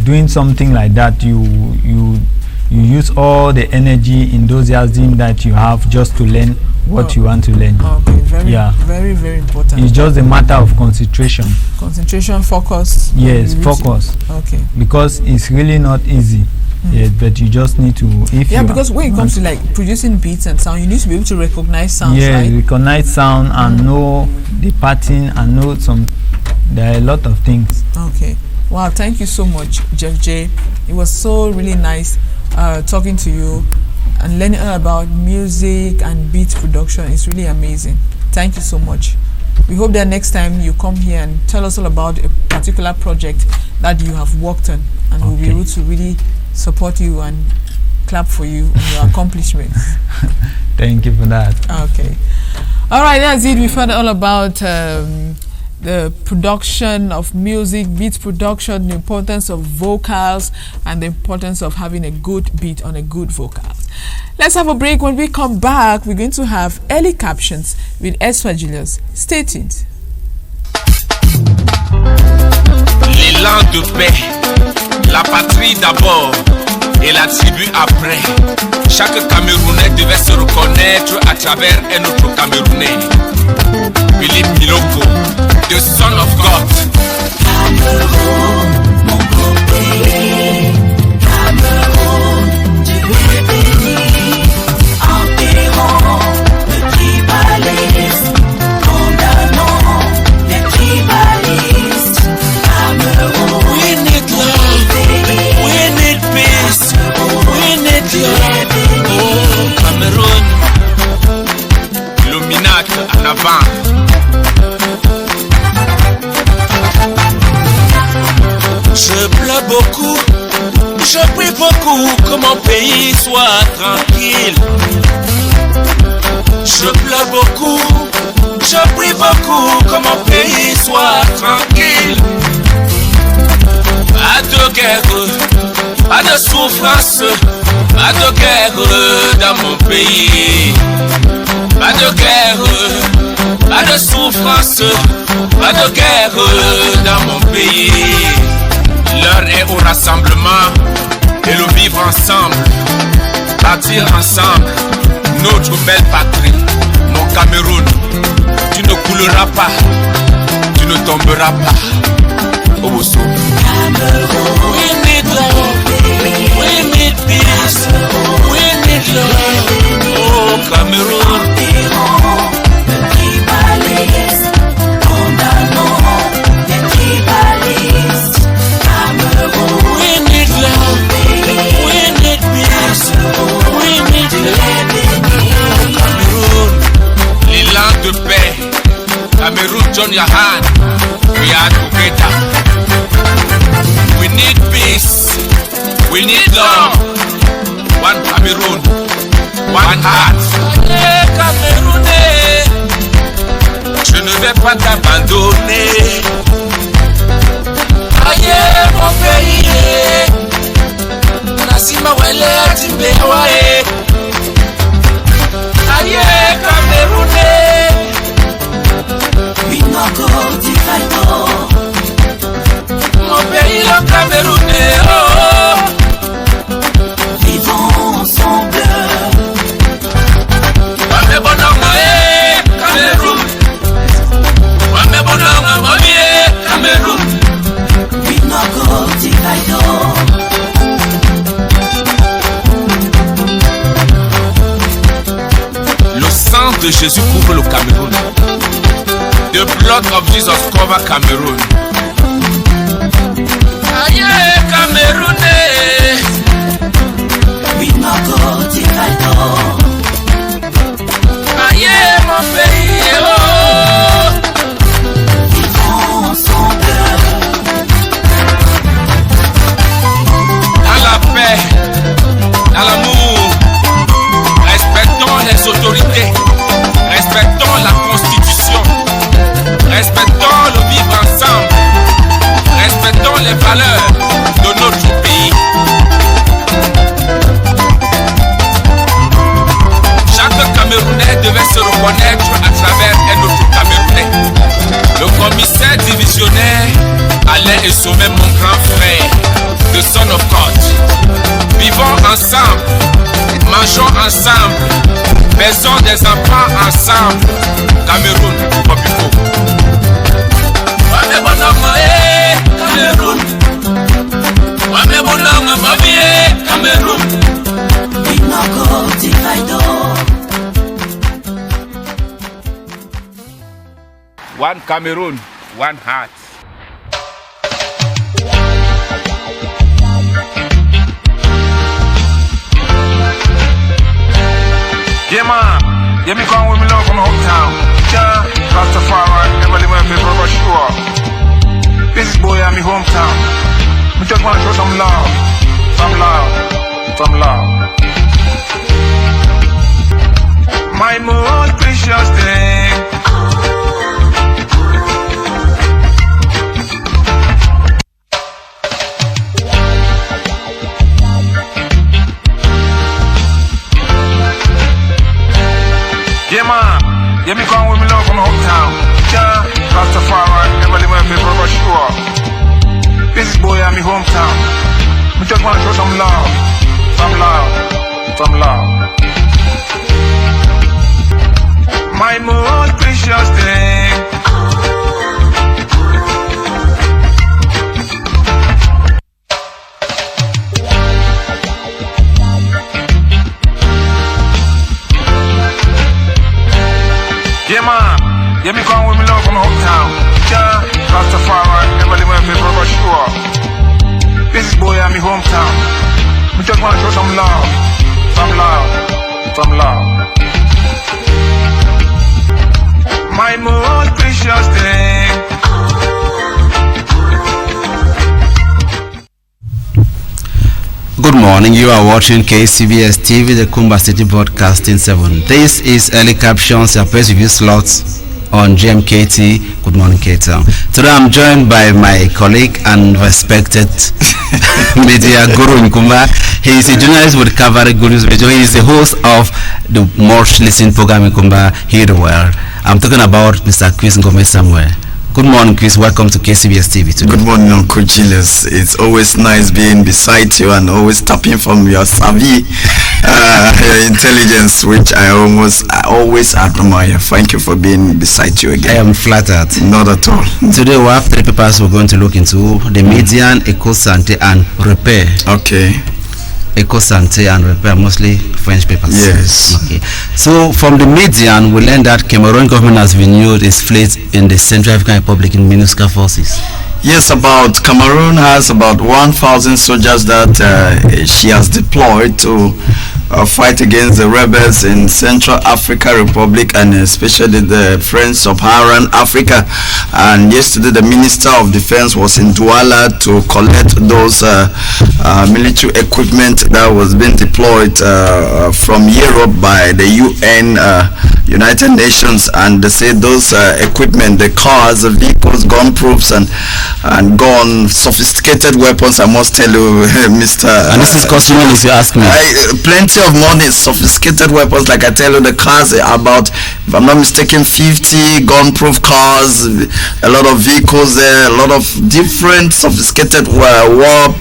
[SPEAKER 10] doing something like that, you use all the energy, enthusiasm that you have just to learn what you want to learn.
[SPEAKER 2] Very, very important.
[SPEAKER 10] It's just a matter of concentration.
[SPEAKER 2] Concentration, focus.
[SPEAKER 10] Yes, focus. Because it's really not easy. Yes, but you just need to.
[SPEAKER 2] Because when it comes to like producing beats and sound, you need to be able to recognize sounds.
[SPEAKER 10] Yeah, recognize sound and know the pattern and know there are a lot of things.
[SPEAKER 2] Wow, thank you so much, Jeff J. It was so really nice talking to you and learning all about music and beat production. Is really amazing. Thank you so much. We hope that next time you come here and tell us all about a particular project that you have worked on, and we'll be able to really support you and clap for you and your accomplishments.
[SPEAKER 10] Thank you for that.
[SPEAKER 2] All right, that's it. We've heard all about the production of music, beat production, the importance of vocals, and the importance of having a good beat on a good vocal. Let's have a break. When we come back, we're going to have early captions with Eswa Julius. Stay tuned.
[SPEAKER 11] L'élan de paix, la patrie d'abord et la tribu après. Chaque Camerounais devait se reconnaître à travers un autre Camerounais. Philippe Miloko, the son of God.
[SPEAKER 3] Cameroun, mon beau pays. Cameroun, tu es béni. Enterrons le tribaliste. Condamnons les tribalistes. Cameroun,
[SPEAKER 11] we need love. We need peace. We need love. Oh, Cameroun. Illuminati en avant. Je pleure beaucoup, je prie beaucoup que mon pays soit tranquille. Je pleure beaucoup, je prie beaucoup que mon pays soit tranquille. Pas de guerre, pas de souffrance, pas de guerre dans mon pays. Pas de guerre, pas de souffrance, pas de guerre dans mon pays. L'heure est au rassemblement et le vivre ensemble, bâtir ensemble notre belle patrie. Mon Cameroun, tu ne couleras pas, tu ne tomberas pas. Oboso.
[SPEAKER 3] Cameroun,
[SPEAKER 11] we need love, we need peace, we need love. Oh Cameroun.
[SPEAKER 3] enterrons le tribaliste. Condamnons les tribalistes. Cameroun,
[SPEAKER 11] We need love, we need peace, we need love. Cameroun, l'élan de paix, Cameroun John Yahan, heart. Aïe, Camerounais, je ne vais pas t'abandonner. Aïe, mon pays, Nasima Wele Atimbewae. Aïe, Camerounais, mon pays, le Camerounais, oh.
[SPEAKER 3] Vivons ensemble.
[SPEAKER 11] Wame bonongo, Cameroun. Wame bonongo, mobie, Cameroun. Le sang de Jésus couvre le Cameroun. The blood of Jesus cover Cameroon. Aïe, Camerounais. Aïe, mon pays, oh. Dans la paix, dans l'amour, respectons les autorités, respectons la Constitution, respectons le vivre ensemble, respectons les valeurs de notre pays. Chaque Camerounais devait se reconnaître à travers un autre Camerounais. Le commissaire divisionnaire allait et sauver mon grand frère, the son of God. Vivons ensemble, mangeons ensemble, faisons des enfants ensemble. Cameroun, Popiko. Wame bonongo, Cameroun. Wame bonongo, mobie, Cameroun. One Cameroon, one heart.
[SPEAKER 12] Yeah, man. Yeah, me come with me love from hometown. Yeah, Rastafari, never leave my paper for sure. This is boy at me hometown. We just want to show some love. Some love. Some love. My most precious thing. Yeah, man. Yeah, me come with me love from hometown. Yeah, Rastafari, never leave my paper for sure. This is boy at me hometown. We just want to show some love. Some love. Some love. My most precious thing. Yeah, man. Yeah, me come with me love from hometown. Yeah, Rastafari, never leave my paper for sure. This is boy at me hometown. We just want to show some love. Some love. Some love. My most precious thing.
[SPEAKER 5] Good morning, you are watching KCBS TV, the Kumba City Broadcasting 7. This is early captions, your best review slots on GMKT. Good morning, K-Town. Today I'm joined by my colleague and respected media guru in Kumba. He is a journalist with Cavalry Good News Radio. He is the host of the most listened program in Kumba, Hear the World. I'm talking about Mr. Chris Ngome Samuel. Good morning, Chris. Welcome to KCBS TV today.
[SPEAKER 13] Good morning, Uncle Julius. It's always nice being beside you and always tapping from your savvy, your intelligence, which I always admire. Thank you for being beside you again.
[SPEAKER 5] I am flattered.
[SPEAKER 13] Not at all.
[SPEAKER 5] Today we have three papers we're going to look into: the median, eco-sante, and repair.
[SPEAKER 13] Okay.
[SPEAKER 5] Eco-sante and repair, mostly French papers.
[SPEAKER 13] Yes.
[SPEAKER 5] Okay. So from the median, we learned that Cameroon government has renewed its fleet in the Central African Republic in MINUSCA forces.
[SPEAKER 13] Yes, Cameroon has about 1,000 soldiers that she has deployed to fight against the rebels in Central Africa Republic and especially the Friends of Sub-Saharan Africa. And yesterday the Minister of Defense was in Douala to collect those military equipment that was being deployed from Europe by the UN, United Nations, and they say those equipment, the cars, the vehicles, gun proofs and gun, sophisticated weapons, I must tell you, Mr.
[SPEAKER 5] And this is costing money, if you ask me.
[SPEAKER 13] Plenty of money, sophisticated weapons, like I tell you, the cars are about, if I'm not mistaken, 50 gun-proof cars, a lot of vehicles there, a lot of different sophisticated war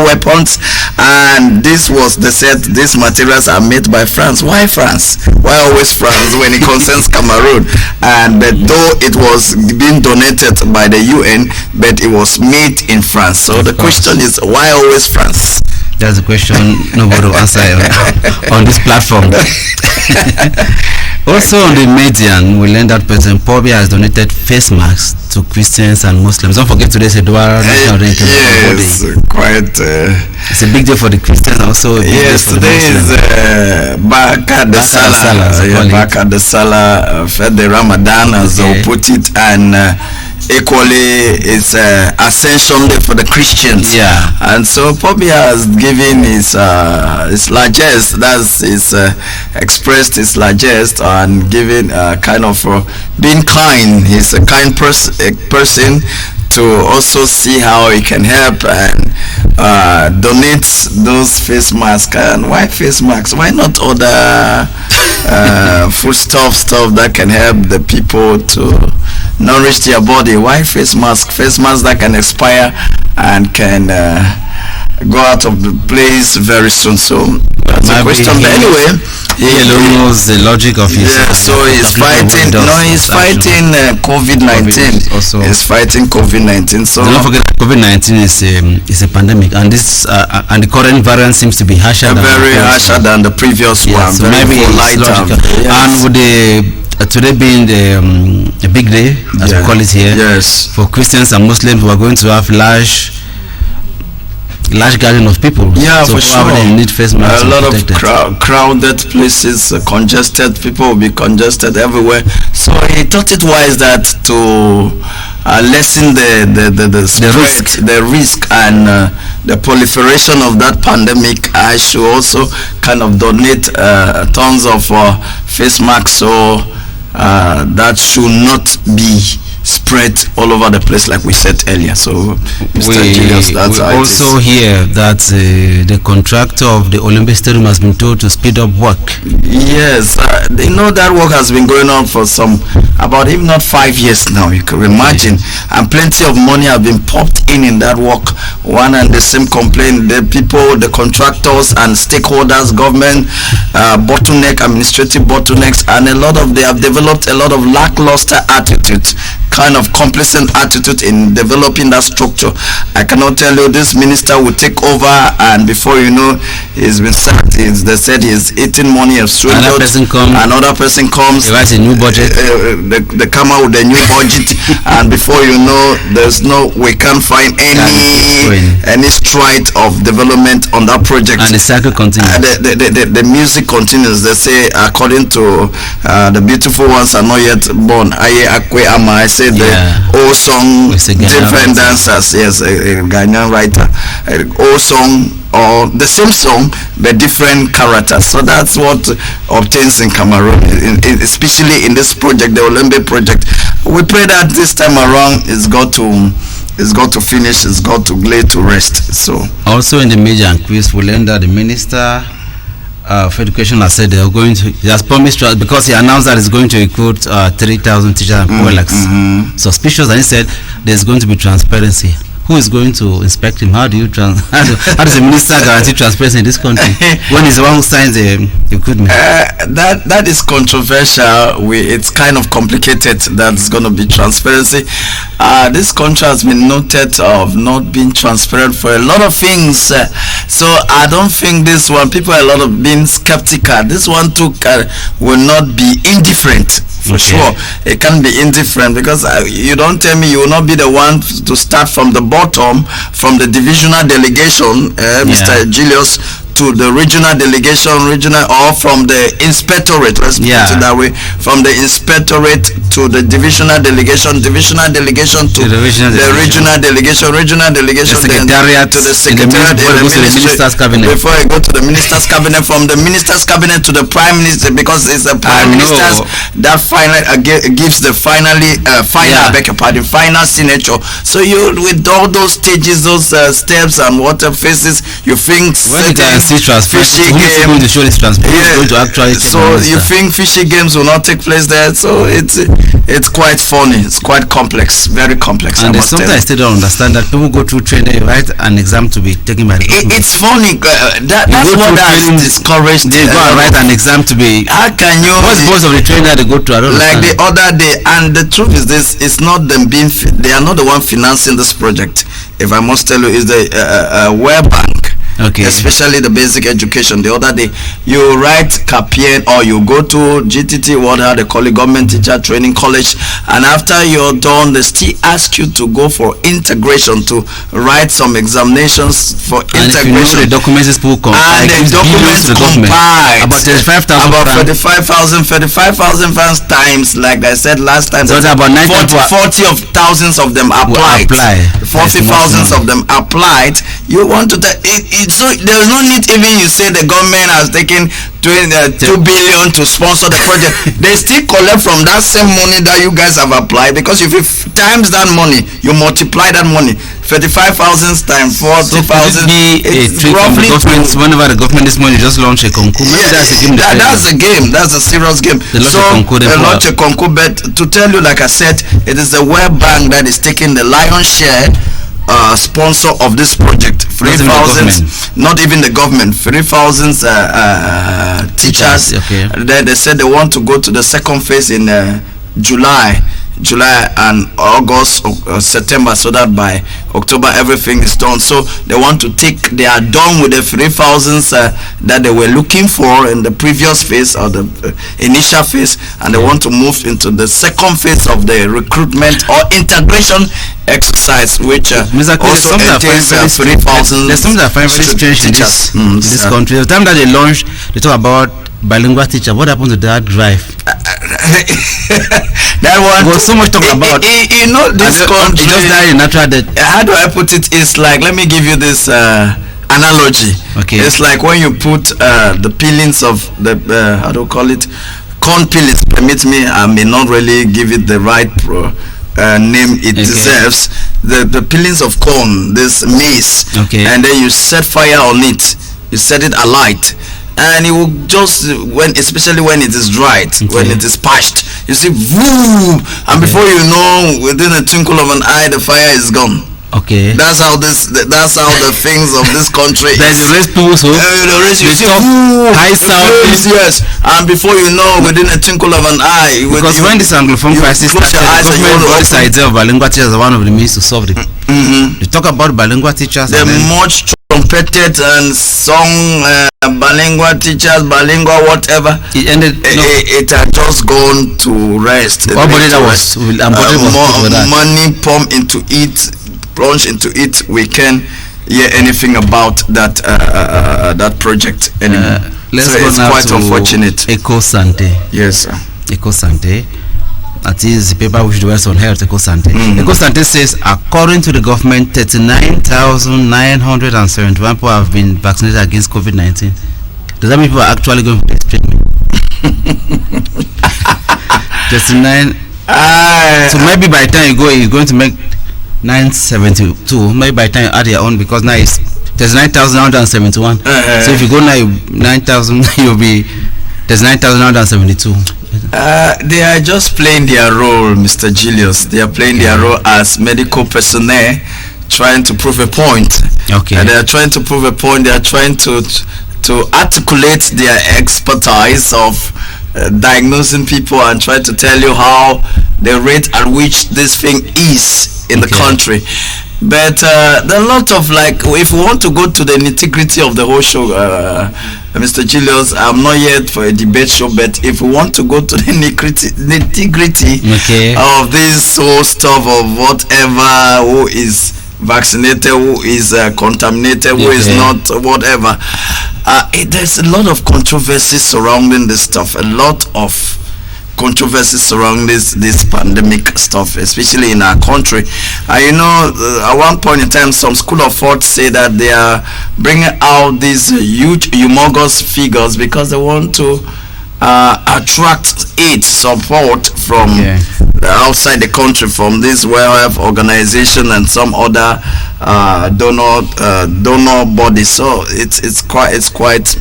[SPEAKER 13] weapons, and this was, they said, these materials are made by France. Why France? Why always France when it concerns Cameroon? And though it was being donated by the UN, but it was made in France. So the question is, why always France?
[SPEAKER 5] That's a question nobody will answer on this platform. Also on the Median, we learned that President Pobia has donated face masks to Christians and Muslims. Don't forget today's Edward National Day.
[SPEAKER 13] Yes, quite.
[SPEAKER 5] It's a big day for the Christians, also a big day for the Muslims.
[SPEAKER 13] Today is Baka the Salah. Baka the Salah, the Ramadan, as they put it, and equally it's Ascension Day for the Christians.
[SPEAKER 5] Yeah.
[SPEAKER 13] And so Pobia has given his largest, that's his expressed his largest, and given kind of being kind. He's a kind person to also see how he can help and donate those face masks. And why face masks? Why not other foodstuff stuff that can help the people to nourish their body? Why face mask? Face masks that can expire and can go out of the place very soon. So that's a question. But anyway,
[SPEAKER 5] he alone knows the logic of his.
[SPEAKER 13] Yeah, so he's fighting. He's fighting COVID-19. He's fighting COVID-19. So
[SPEAKER 5] don't forget, COVID-19 is a pandemic, and this and the current variant seems to be harsher.
[SPEAKER 13] Very harsher than the previous one.
[SPEAKER 5] So maybe lighter. And with the today being a big day, as we call it here, for Christians and Muslims, we are going to have large gathering of people.
[SPEAKER 13] Yeah,
[SPEAKER 5] so
[SPEAKER 13] for sure.
[SPEAKER 5] They need face masks.
[SPEAKER 13] A lot of crowded places, congested. People will be congested everywhere. So he thought it wise that to lessen the spread, the risk, and the proliferation of that pandemic, I should also kind of donate tons of face masks, so that should not be spread all over the place, like we said earlier. So Mr. Julius, that's
[SPEAKER 5] we
[SPEAKER 13] how
[SPEAKER 5] also hear that the contractor of the Olympic Stadium has been told to speed up work.
[SPEAKER 13] Yes, they know that work has been going on for about if not 5 years now, you can imagine, and plenty of money have been popped in that work. One and the same complaint, the people, the contractors and stakeholders, government bottleneck, administrative bottlenecks, and they have developed a lot of lackluster attitudes, kind of complacent attitude in developing that structure. I cannot tell you, this minister will take over, and before you know, he's been sacked. They said he's eating money of
[SPEAKER 5] another person comes,
[SPEAKER 13] he writes a new budget, they come out with a new budget, and before you know, we can't find any stride of development on that project,
[SPEAKER 5] and the cycle continues.
[SPEAKER 13] The music continues. They say, according to the beautiful ones are not yet born. I say the old song, different dancers, yes, a Ghanaian writer, old song or the same song but different characters. So that's what obtains in Cameroon, especially in this project, the Olympic project. We pray that this time around it's got to finish, it's got to lay to rest. So
[SPEAKER 5] also in the media and quiz, we learned that the minister of Education has said he has promised to, because he announced that he's going to recruit 3,000 teachers and people like suspicious, and he said there's going to be transparency. Who is going to inspect him? How does the minister guarantee transparency in this country when he's the one who signs the recruitment?
[SPEAKER 13] That is controversial. It's kind of complicated. That's going to be transparency. This country has been noted of not being transparent for a lot of things. So I don't think this one, people are a lot of being skeptical. This one too will not be indifferent. For sure, it can be indifferent, because you don't tell me you will not be the one to start from the bottom, from the divisional delegation, Mr. Julius, to the regional delegation, or from the inspectorate, let's put it that way, from the inspectorate to the divisional delegation to the regional delegation, regional delegation,
[SPEAKER 5] secretariat,
[SPEAKER 13] to the secretariat,
[SPEAKER 5] minister's cabinet.
[SPEAKER 13] Before I go to the minister's cabinet, from the minister's cabinet to the prime minister, because it's the prime minister that finally gives the final signature. So you, with all those stages, those steps and water phases, you think
[SPEAKER 5] when you can see fishy games,
[SPEAKER 13] so you think fishy games will not take place there. So it's quite funny. It's quite complex, very complex.
[SPEAKER 5] And sometimes I still don't understand that people go through training, write an exam to be taken by the government.
[SPEAKER 13] It's funny. That's what has discouraged.
[SPEAKER 5] They go and write an exam to be.
[SPEAKER 13] How can you?
[SPEAKER 5] What's most of the training that they go to? I don't
[SPEAKER 13] like
[SPEAKER 5] understand.
[SPEAKER 13] The other day, and the truth is this: it's not them being. They are not the one financing this project. If I must tell you, is the World Bank.
[SPEAKER 5] Okay.
[SPEAKER 13] Especially the basic education. The other day, you write CAPIEN or you go to GTT, whatever they call it, Government Teacher Training College, and after you're done, they still ask you to go for integration, to write some examinations for integration.
[SPEAKER 5] And if you know the documents people compile,
[SPEAKER 13] and the documents compiled
[SPEAKER 5] about 35,000
[SPEAKER 13] about 35,000 fans times, like I said last time.
[SPEAKER 5] So about
[SPEAKER 13] 40 of thousands of them applied. 40,000 of them applied. You want to so there's no need even you say the government has taken 2 billion to sponsor the project. They still collect from that same money that you guys have applied, because if you times that money, you multiply that money, 35,000 times 40,000.
[SPEAKER 5] So it's roughly whenever the government is money, just launch a concours.
[SPEAKER 13] That's a game. That's a game. That's a serious game. They launch a concours, but to tell you, like I said, it is the World Bank that is taking the lion's share. Sponsor of this project. 3,000, not even the government. 3,000 teachers.
[SPEAKER 5] Okay.
[SPEAKER 13] They said they want to go to the second phase in July and August, September, so that by October everything is done. So they want to they are done with the 3,000 that they were looking for in the previous phase or the initial phase, and they want to move into the second phase of the recruitment or integration exercise, which also entails 3,000.
[SPEAKER 5] There's something I find very strange in this country. The time that they launched, they talk about bilingual teacher. What happened to that drive?
[SPEAKER 13] That one
[SPEAKER 5] was so much talked about.
[SPEAKER 13] You know, this country
[SPEAKER 5] just died in natural death.
[SPEAKER 13] How do I put it? It's like, let me give you this analogy.
[SPEAKER 5] Okay.
[SPEAKER 13] It's like when you put the peelings of the how do you call it? Corn peelings. Permit me, I may not really give it the right name it deserves. The peelings of corn, this maize.
[SPEAKER 5] Okay.
[SPEAKER 13] And then you set fire on it. You set it alight. And it will just, especially when it is dried, when it is parched, you see, boom, and before you know, within a twinkle of an eye, the fire is gone.
[SPEAKER 5] Okay.
[SPEAKER 13] That's how the things of this country.
[SPEAKER 5] There's a race to so
[SPEAKER 13] you see,
[SPEAKER 5] high sound.
[SPEAKER 13] Yes, and before you know, within a twinkle of an eye,
[SPEAKER 5] because when this Anglophone crisis started, the government brought this idea of bilingual teachers as one of the means to solve it. They talk about bilingual teachers.
[SPEAKER 13] They're much trumpeted and sung bilingual teachers, bilingual whatever.
[SPEAKER 5] It ended.
[SPEAKER 13] It had just gone to rest.
[SPEAKER 5] Money
[SPEAKER 13] pumped into it, plunge into it. We can't hear anything about that project anymore.
[SPEAKER 5] Let's
[SPEAKER 13] so
[SPEAKER 5] go
[SPEAKER 13] it's
[SPEAKER 5] now
[SPEAKER 13] quite
[SPEAKER 5] to
[SPEAKER 13] unfortunate.
[SPEAKER 5] Ecosante.
[SPEAKER 13] Yes, sir.
[SPEAKER 5] Ecosante. That is the paper which dwells on health. Ecosante. Ecosante says, according to the government, 39,971 people have been vaccinated against COVID-19. Does that mean people are actually going for this treatment? 39. So maybe by the time you go, you're going to make 972. Maybe by the time you add your own, because now it's 39,971. So if you go now 9,000, you'll be 39,972.
[SPEAKER 13] They are just playing their role, Mr. Julius. They are playing their role as medical personnel, trying to prove a point.
[SPEAKER 5] Okay.
[SPEAKER 13] And they are trying to prove a point. They are trying to articulate their expertise of diagnosing people and try to tell you how the rate at which this thing is in the country. But there are a lot of, like, if we want to go to the nitty-gritty of the whole show, Mr. Julius, I'm not yet for a debate show, but if we want to go to the nitty-gritty of this whole stuff of whatever, who is vaccinated, who is contaminated, who is not, whatever. There's a lot of controversy surrounding this stuff. A lot of controversy surrounding this pandemic stuff, especially in our country. At one point in time, some school of thought say that they are bringing out these huge, humongous figures because they want to attract aid support from outside the country, from this World Health Organization and some other donor bodies. So it's quite unfortunate.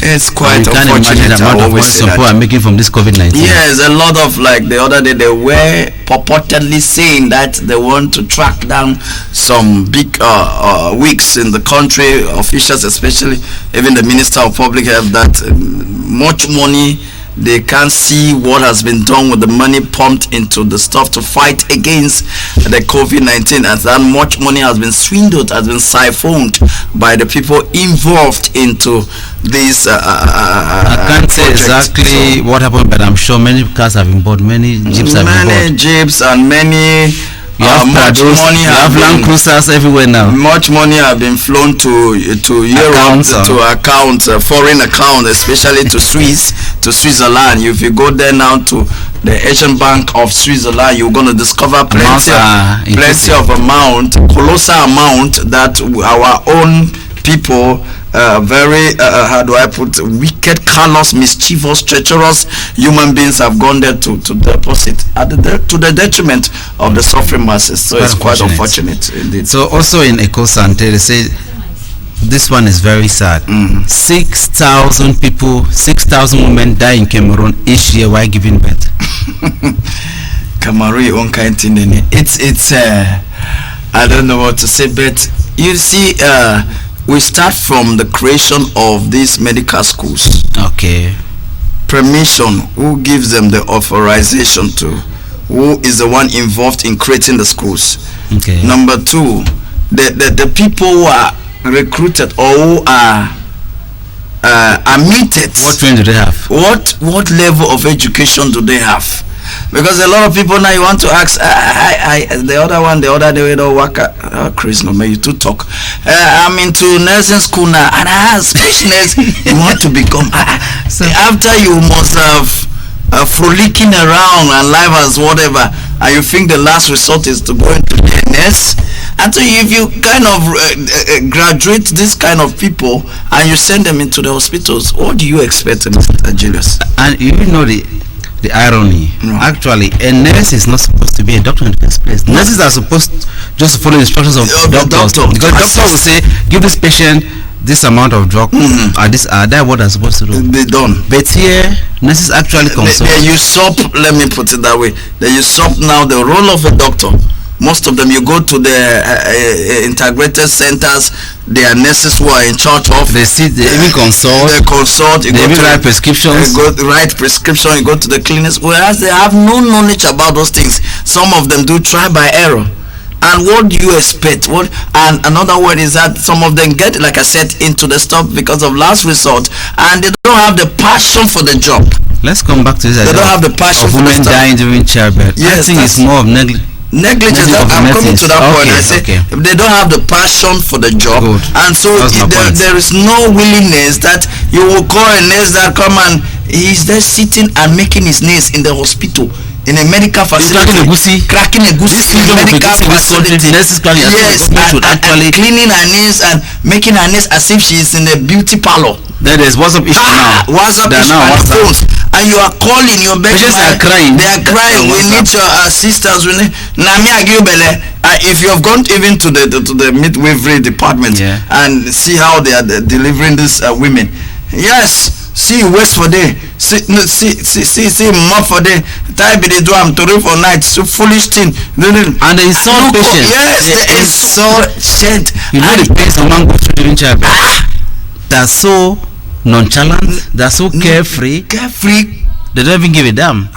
[SPEAKER 5] The amount of money some people are making from this COVID-19.
[SPEAKER 13] Yes, a lot of, like the other day, they were purportedly saying that they want to track down some big wigs in the country, officials especially, even the Minister of Public Health, that much money, they can't see what has been done with the money pumped into the stuff to fight against the COVID-19, and that much money has been swindled, has been siphoned by the people involved into this.
[SPEAKER 5] I can't say exactly what happened, but I'm sure many cars have been bought, many jeeps have been bought.
[SPEAKER 13] Many jeeps and many.
[SPEAKER 5] Much money. You have Land Cruisers everywhere now.
[SPEAKER 13] Much money have been flown to Europe, to foreign account, especially to Switzerland. If you go there now to the Asian Bank of Switzerland, you're going to discover plenty of amount, colossal amount that our own people, very how do I put, wicked, callous, mischievous, treacherous human beings have gone there to deposit to the detriment of the suffering masses. So it's quite unfortunate indeed.
[SPEAKER 5] So also in Eco-Sante, they say this one is very sad. 6,000 people, 6,000 women die in Cameroon each year while giving birth.
[SPEAKER 13] Cameroon, it's I don't know what to say, but you see, we start from the creation of these medical schools.
[SPEAKER 5] Okay.
[SPEAKER 13] Permission, who gives them the authorization to? Who is the one involved in creating the schools?
[SPEAKER 5] Okay.
[SPEAKER 13] Number two, the people who are recruited or who are admitted.
[SPEAKER 5] What training do they have?
[SPEAKER 13] What level of education do they have? Because a lot of people now, you want to ask, the other day we don't work at Chris, no, you to talk. I'm into nursing school now, and I ask, which nurse you want to become? So after you must have frolicking around and life as whatever, and you think the last resort is to go into the nurse. And so if you kind of graduate this kind of people and you send them into the hospitals, what do you expect, Mr. Julius?
[SPEAKER 5] And you know the irony, actually, a nurse is not supposed to be a doctor in the first place. Nurses are supposed just to follow instructions of the doctor. Because the doctor will say, give this patient this amount of drug, that's what they're supposed to do.
[SPEAKER 13] They don't.
[SPEAKER 5] But here, nurses actually consult.
[SPEAKER 13] They usurp, let me put it that way, they usurp now the role of a doctor. Most of them, you go to the integrated centers, they are nurses who are in charge of.
[SPEAKER 5] They even consult.
[SPEAKER 13] They consult.
[SPEAKER 5] They even write prescriptions.
[SPEAKER 13] Write prescription. You go to the clinics, whereas they have no knowledge about those things. Some of them do try by error. And what do you expect? And another word is that some of them get, like I said, into the stuff because of last resort, and they don't have the passion for the job.
[SPEAKER 5] Let's come back to this.
[SPEAKER 13] They don't have the passion
[SPEAKER 5] for women dying during childbirth.
[SPEAKER 13] Yes,
[SPEAKER 5] I think it's more of negligence.
[SPEAKER 13] I'm coming to that point. I say they don't have the passion for the job. Good. And so there is no willingness that you will call a nurse that come and he's there sitting and making his nails in the hospital, in a medical facility, cracking a goosey in a medical facility. Yes, and cleaning her nails and making her nails as if she is in a beauty parlor.
[SPEAKER 5] Then there's WhatsApp issue now.
[SPEAKER 13] WhatsApp issue and phones. And you are calling, you're begging.
[SPEAKER 5] Patients are crying.
[SPEAKER 13] They are crying. We need your assistance. If you have gone even to the midwifery department and see how they are delivering these women, yes. See West for day. See more for day. Type they do am to for night. So foolish thing.
[SPEAKER 5] And they insult patients.
[SPEAKER 13] Yes, they insult shit.
[SPEAKER 5] You know the pains a man goes through during childbirth. They're so nonchalant. They're so carefree. They don't even give a damn.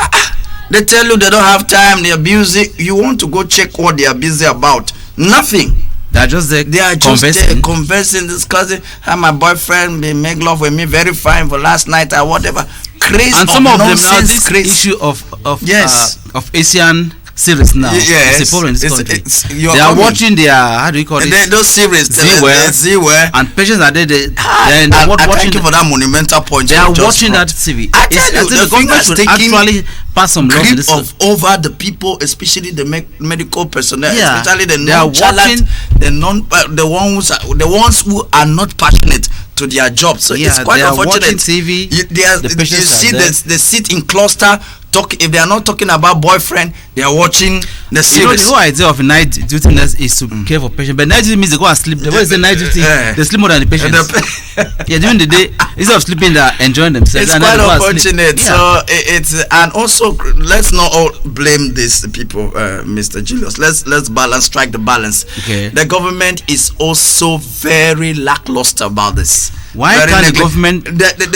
[SPEAKER 13] They tell you they don't have time. They are busy. You want to go check what they are busy about? Nothing.
[SPEAKER 5] They're just there.
[SPEAKER 13] They are just there conversing, discussing how my boyfriend make love with me very fine for last night or whatever. Crazy.
[SPEAKER 5] And some of them now this issue of Asian series now.
[SPEAKER 13] Yes,
[SPEAKER 5] it's a problem in this country.
[SPEAKER 13] They
[SPEAKER 5] are watching their, how do you call it?
[SPEAKER 13] Those series,
[SPEAKER 5] Z-Ware, and patients are there.
[SPEAKER 13] I thank you for that monumental point.
[SPEAKER 5] They are watching that TV.
[SPEAKER 13] I tell you, the government should
[SPEAKER 5] actually pass some laws
[SPEAKER 13] grip of over the people, especially the medical personnel,
[SPEAKER 5] Yeah.
[SPEAKER 13] especially the
[SPEAKER 5] They are
[SPEAKER 13] non-chalant, the ones who are not passionate to their job. So
[SPEAKER 5] Yeah,
[SPEAKER 13] it's quite
[SPEAKER 5] they are
[SPEAKER 13] unfortunate.
[SPEAKER 5] watching TV.
[SPEAKER 13] They sit in cluster. If they are not talking about boyfriend, they are watching the series.
[SPEAKER 5] The whole idea of night duty nurse is to care for patient, but night duty means they go and sleep. The way they say night duty, they sleep more than the patients. Yeah, during the day, instead of sleeping, they are enjoying themselves.
[SPEAKER 13] It's quite unfortunate. So it's and also let's not all blame these people, Mr. Julius. Let's strike the balance.
[SPEAKER 5] Okay.
[SPEAKER 13] The government is also very lackluster about this.
[SPEAKER 5] Why can't the government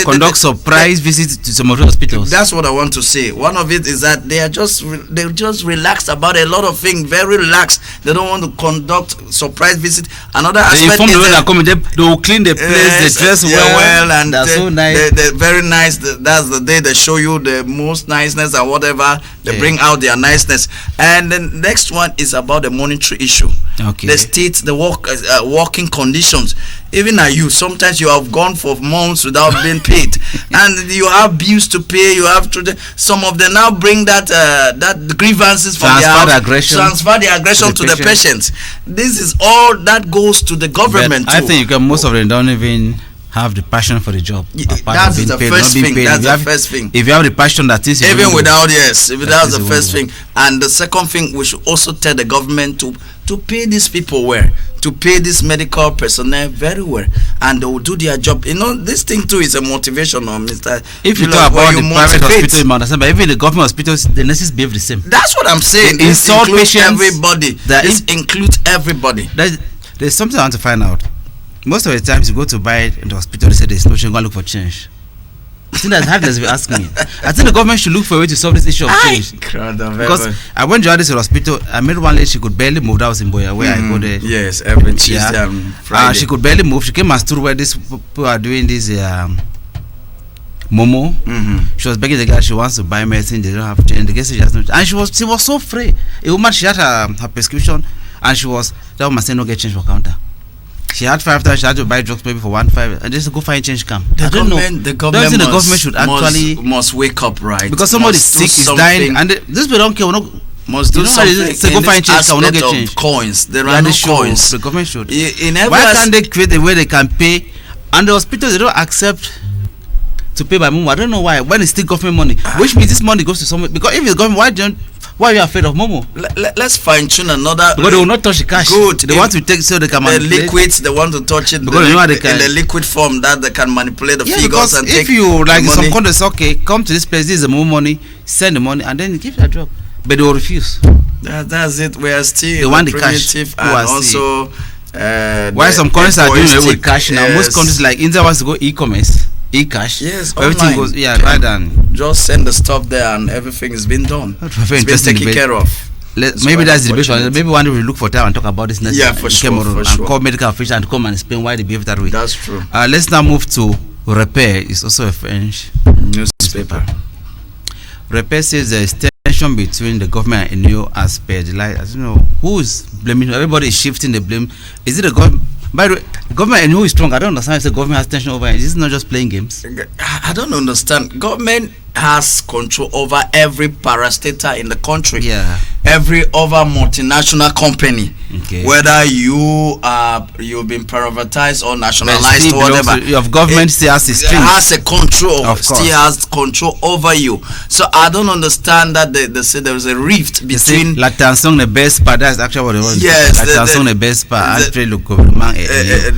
[SPEAKER 5] conduct surprise visits to some of the hospitals?
[SPEAKER 13] That's what I want to say. One of it is that they just relaxed about a lot of things, very relaxed. They don't want to conduct surprise visits. Another aspect
[SPEAKER 5] they inform
[SPEAKER 13] is
[SPEAKER 5] the way they are coming. They will clean the place. They dress well,
[SPEAKER 13] and
[SPEAKER 5] they're so nice.
[SPEAKER 13] They're very nice. That's the day they show you the most niceness and whatever. They bring out their niceness. And the next one is about the monetary issue.
[SPEAKER 5] Okay.
[SPEAKER 13] The state, the working conditions. Even at you, sometimes you have gone for months without being paid, and you have bills to pay. You have to. Some of them now bring that grievances from transfer the aggression to the patients. This is all that goes to the government.
[SPEAKER 5] But I think most of them don't even have the passion for the job.
[SPEAKER 13] That's the first thing. That's the first thing.
[SPEAKER 5] If you have the passion, that is
[SPEAKER 13] even without that's the first thing. And the second thing, we should also tell the government to pay these people well, to pay this medical personnel very well, and they will do their job. You know, this thing too is a motivation, Mr.
[SPEAKER 5] If you talk about the private hospital, you understand, but even the government hospitals, the nurses behave the same.
[SPEAKER 13] That's what I'm saying.
[SPEAKER 5] This includes
[SPEAKER 13] everybody. This includes everybody.
[SPEAKER 5] There's something I want to find out. Most of the times you go to buy in the hospital, they say there's no change, go and look for change. I think that's hard as we ask me. I think the government should look for a way to solve this issue of change. Because I went to this hospital, I met one lady, she could barely move. That was in Boya, where I go there.
[SPEAKER 13] Yes, every Tuesday and Friday.
[SPEAKER 5] She could barely move. She came and stood where these people are doing this Momo. She was begging the guy, she wants to buy medicine, they don't have change. The guy said she has no change. And she was so free. A woman, she had her prescription, and that woman said no get change for counter. She had 5,000. She had to buy drugs maybe for 1,500, and just go find change come.
[SPEAKER 13] The government
[SPEAKER 5] should actually
[SPEAKER 13] must wake up, right?
[SPEAKER 5] Because somebody is sick, is dying, and this people don't care.
[SPEAKER 13] Must do something.
[SPEAKER 5] Say go find change, will not get change.
[SPEAKER 13] Coins. There are no coins.
[SPEAKER 5] The government should.
[SPEAKER 13] Why
[SPEAKER 5] can't they create a way they can pay? And the hospitals, they don't accept to pay by Momo. I don't know why. When it's still government money, which means this money goes to someone. Because if it's government, why are you afraid of Momo?
[SPEAKER 13] Let's fine tune another.
[SPEAKER 5] Because they will not touch the cash.
[SPEAKER 13] Good.
[SPEAKER 5] They want to take so they can manipulate.
[SPEAKER 13] The liquids, they want to touch it.
[SPEAKER 5] Because in
[SPEAKER 13] the liquid form that they can manipulate the figures and take.
[SPEAKER 5] If you like some countries, okay, come to this place. This is the Momo money. Send the money and then give that drug. But they will refuse.
[SPEAKER 13] That's it. We are still
[SPEAKER 5] they want the cash.
[SPEAKER 13] And also,
[SPEAKER 5] why some countries are doing it with cash now? Most countries like India wants to go e-commerce. E-cash.
[SPEAKER 13] Yes,
[SPEAKER 5] everything goes right than
[SPEAKER 13] just send the stuff there and everything is being done. It's been taken care of.
[SPEAKER 5] Maybe that's the debate. Maybe one day we look for time and talk about this next.
[SPEAKER 13] Yeah, for sure.
[SPEAKER 5] And call medical officials and come and explain why they behave that way.
[SPEAKER 13] That's true.
[SPEAKER 5] Let's now move to Repair. It's also a French
[SPEAKER 13] newspaper.
[SPEAKER 5] Repair says there is tension between the government and NEO as per the light. I don't know who is blaming. Everybody is shifting the blame. Is it the government? By the way, government and who is strong? I don't understand if the government has tension over it. Is this not just playing games?
[SPEAKER 13] I don't understand. Government has control over every parastatal in the country.
[SPEAKER 5] Yeah.
[SPEAKER 13] Every other multinational company.
[SPEAKER 5] Okay.
[SPEAKER 13] Whether you've been privatized or nationalized or whatever.
[SPEAKER 5] Your government still has
[SPEAKER 13] has a control. Still has control over you. So I don't understand that they say there is a rift between
[SPEAKER 5] La Tension the best part. That's actually what they want.
[SPEAKER 13] Yes.
[SPEAKER 5] La Tension the best part.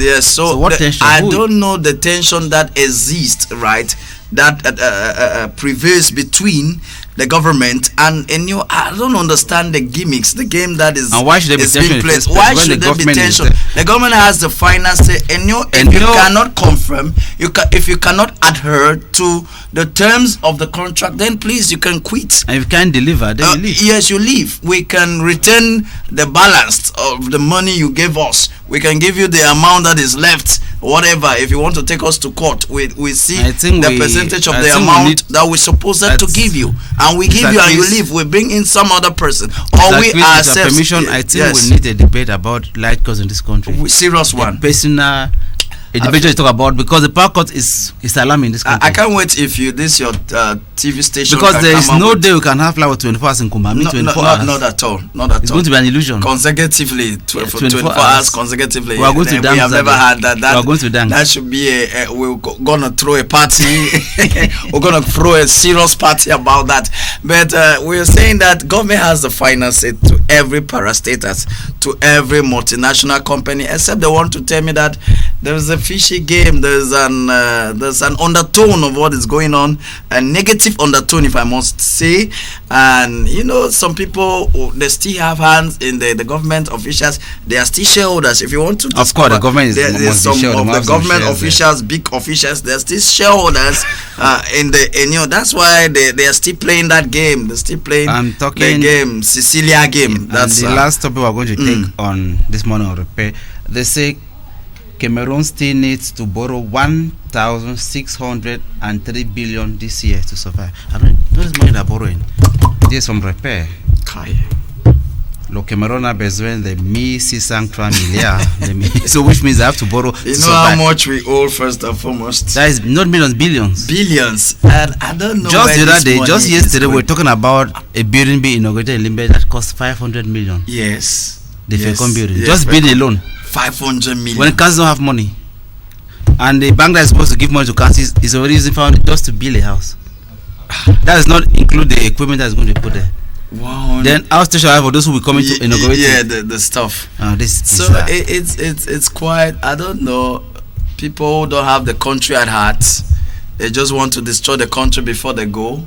[SPEAKER 13] Yes. So
[SPEAKER 5] what tension?
[SPEAKER 13] I don't know the tension that exists, right? That prevails between the government and NEO. I don't understand the gimmicks, the game that is.
[SPEAKER 5] And why should there be tension?
[SPEAKER 13] Why should there be tension? The government has the finances. NEO, if you cannot confirm, if you cannot adhere to the terms of the contract, then please you can quit.
[SPEAKER 5] And if you can't deliver, then you leave.
[SPEAKER 13] Yes, you leave. We can return the balance of the money you gave us. We can give you the amount that is left, whatever. If you want to take us to court, we see the percentage of the amount that we're supposed to give you, and we give you and you leave. We bring in some other person, or we ourselves.
[SPEAKER 5] Permission. I think we need a debate about light cost in this country.
[SPEAKER 13] Serious one.
[SPEAKER 5] Personal. A debate you talk about, because the power cut is alarming in this country.
[SPEAKER 13] I can't wait if your TV station,
[SPEAKER 5] because there is no day we can have flower 24 hours in Kumba.
[SPEAKER 13] Not at all.
[SPEAKER 5] It's going to be an illusion.
[SPEAKER 13] Consecutively, 24 hours consecutively.
[SPEAKER 5] We are going to dance.
[SPEAKER 13] We have never had that.
[SPEAKER 5] We are going to dance.
[SPEAKER 13] That should be we're gonna throw a party. We're gonna throw a serious party about that. But we're saying that government has the final say to every parastatals, to every multinational company, except they want to tell me that there is a fishy game. There's an undertone of what is going on, a negative undertone, if I must say. And some people, they still have hands in the government officials. They are still shareholders. If you want to,
[SPEAKER 5] of course, the government
[SPEAKER 13] there's some of the government officials, big officials. They're still shareholders that's why they are still playing that game. They're still playing the game, Sicilia game. That's
[SPEAKER 5] the last topic we're going to take on this morning on repair. They say Cameroon still needs to borrow 1,603 billion this year to survive. I don't know this money they're borrowing. There's some repair. Le Cameroon a besoin de 1,603 milliards. So which means I have to borrow.
[SPEAKER 13] You know how much we owe first and foremost?
[SPEAKER 5] That is not millions, billions.
[SPEAKER 13] Billions. And I don't know.
[SPEAKER 5] Just the other day, just yesterday, we were talking about a building being inaugurated in Limbe that cost 500 million.
[SPEAKER 13] Yes.
[SPEAKER 5] The Fecon building. Just building alone.
[SPEAKER 13] 500 million.
[SPEAKER 5] When councils don't have money, and the bank that is supposed to give money to councils is already using found just to build a house. That does not include the equipment that is going to be put there.
[SPEAKER 13] Wow.
[SPEAKER 5] Then our station for those who will come to inaugurate.
[SPEAKER 13] Yeah, the stuff. It's quite. I don't know. People don't have the country at heart. They just want to destroy the country before they go.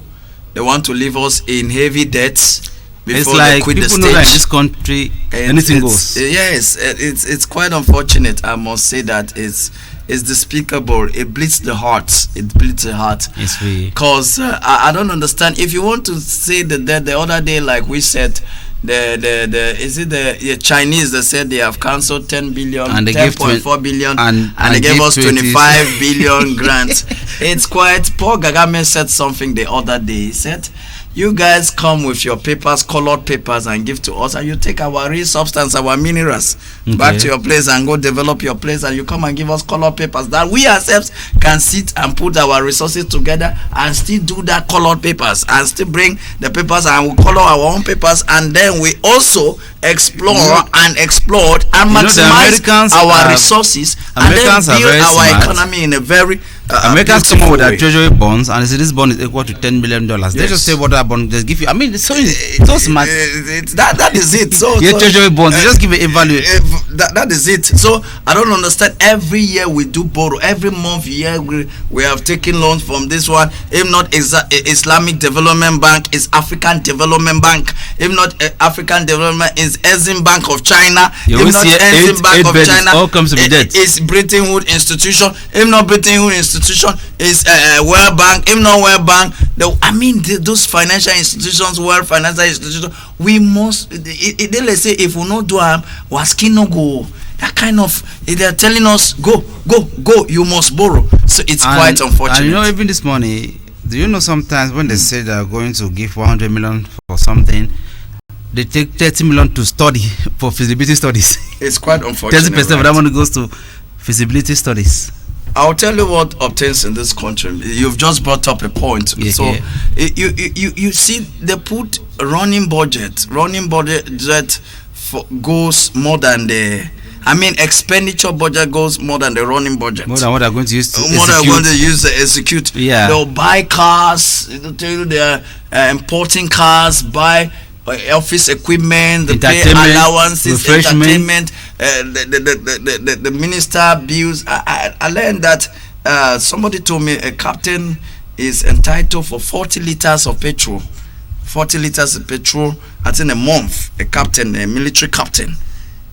[SPEAKER 13] They want to leave us in heavy debts.
[SPEAKER 5] It's like people know that in this country anything goes.
[SPEAKER 13] Yes, it's quite unfortunate. I must say that it's despicable. It bleeds the heart. It bleeds the heart.
[SPEAKER 5] Yes,
[SPEAKER 13] because I don't understand. If you want to say that the other day, like we said, the Chinese, they said they have cancelled 10 billion,
[SPEAKER 5] and
[SPEAKER 13] 10.4 billion, and they gave us 25 billion grants. It's quite. Paul Kagame said something the other day. He said, you guys come with your papers, colored papers, and give to us, and you take our real substance, our minerals, back to your place and go develop your place, and you come and give us colored papers that we ourselves can sit and put our resources together and still do that colored papers and still bring the papers and we color our own papers, and then we also explore and exploit and maximize our resources and then build our economy in a very
[SPEAKER 5] Americans come up with their treasury bonds and they say this bond is equal to $10 million. Yes. They just say what that bond just give you. I mean, it's so smart.
[SPEAKER 13] That is it.
[SPEAKER 5] Treasury bonds, they just give it a value.
[SPEAKER 13] That is it. So I don't understand. Every year we do borrow. Every month, we have taken loans from this one. If not Islamic Development Bank, is African Development Bank. If not African Development, is Exim Bank of China. If not Exim Bank of China,
[SPEAKER 5] all comes to be debt.
[SPEAKER 13] It's Bretton Woods Institution. If not Bretton Woods Institution, is World Bank. If not World Bank, those financial institutions, World Financial Institutions, we must. They say if we not do our skin no go. That kind of, they're telling us go, you must borrow. So it's quite unfortunate.
[SPEAKER 5] And even this money, do you know sometimes when they say they're going to give 100 million for something, they take 30 million to study for feasibility studies.
[SPEAKER 13] It's quite unfortunate.
[SPEAKER 5] 30% of that money goes to feasibility studies.
[SPEAKER 13] I'll tell you what obtains in this country. You've just brought up a point. You see, they put running budget goes more than expenditure budget goes more than the running budget.
[SPEAKER 5] More than what they're going to use to execute.
[SPEAKER 13] More than going to use to execute.
[SPEAKER 5] Yeah.
[SPEAKER 13] They'll buy cars. They'll tell you they're importing cars, buy office equipment, the pay allowances, entertainment, the minister bills. I learned that somebody told me a captain is entitled for 40 liters of petrol. 40 liters of petrol, I think a month. A captain, a military captain.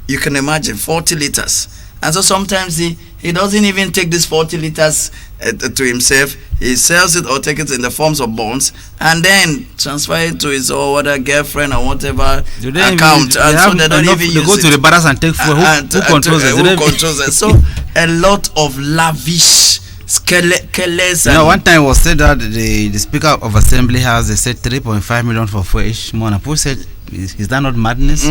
[SPEAKER 13] You can imagine 40 liters. And so sometimes he doesn't even take this 40 liters to himself. He sells it or take it in the forms of bonds and then transfer it to his or other girlfriend or whatever account. And so they don't even use
[SPEAKER 5] go to the barracks and take fuel. Who controls it?
[SPEAKER 13] Who controls it? So a lot of lavish careless.
[SPEAKER 5] You know, one time it was said that the Speaker of Assembly has they said 3.5 million for fuel each month. And people said, is that not madness?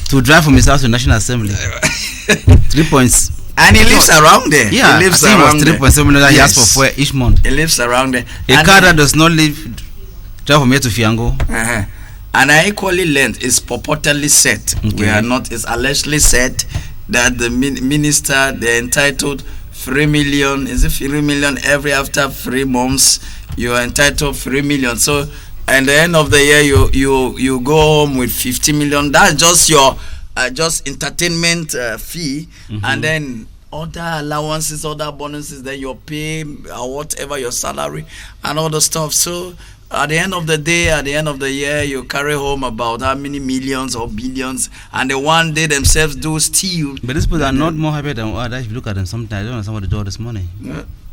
[SPEAKER 5] To drive from his house to National Assembly. 3 points.
[SPEAKER 13] And he lives around there.
[SPEAKER 5] Yeah,
[SPEAKER 13] he lives
[SPEAKER 5] I think
[SPEAKER 13] around
[SPEAKER 5] it was 3.7 million that he has for
[SPEAKER 13] Yes.
[SPEAKER 5] fuel each month.
[SPEAKER 13] He lives around there.
[SPEAKER 5] A car that does not drive from here to Fiango.
[SPEAKER 13] And I equally learned it's purportedly said. We are not. It's allegedly said that the minister they're entitled 3 million. Is it 3 million every after 3 months? You are entitled 3 million. So at the end of the year, you go home with 50 million. That's just your just entertainment fee, and then other allowances, other bonuses that you pay or whatever your salary and all the stuff. So at the end of the day, at the end of the year, you carry home about how many millions or billions, and the one day themselves do steal.
[SPEAKER 5] But these people are not more happy than others. If you look at them sometimes, I don't know somebody do this money.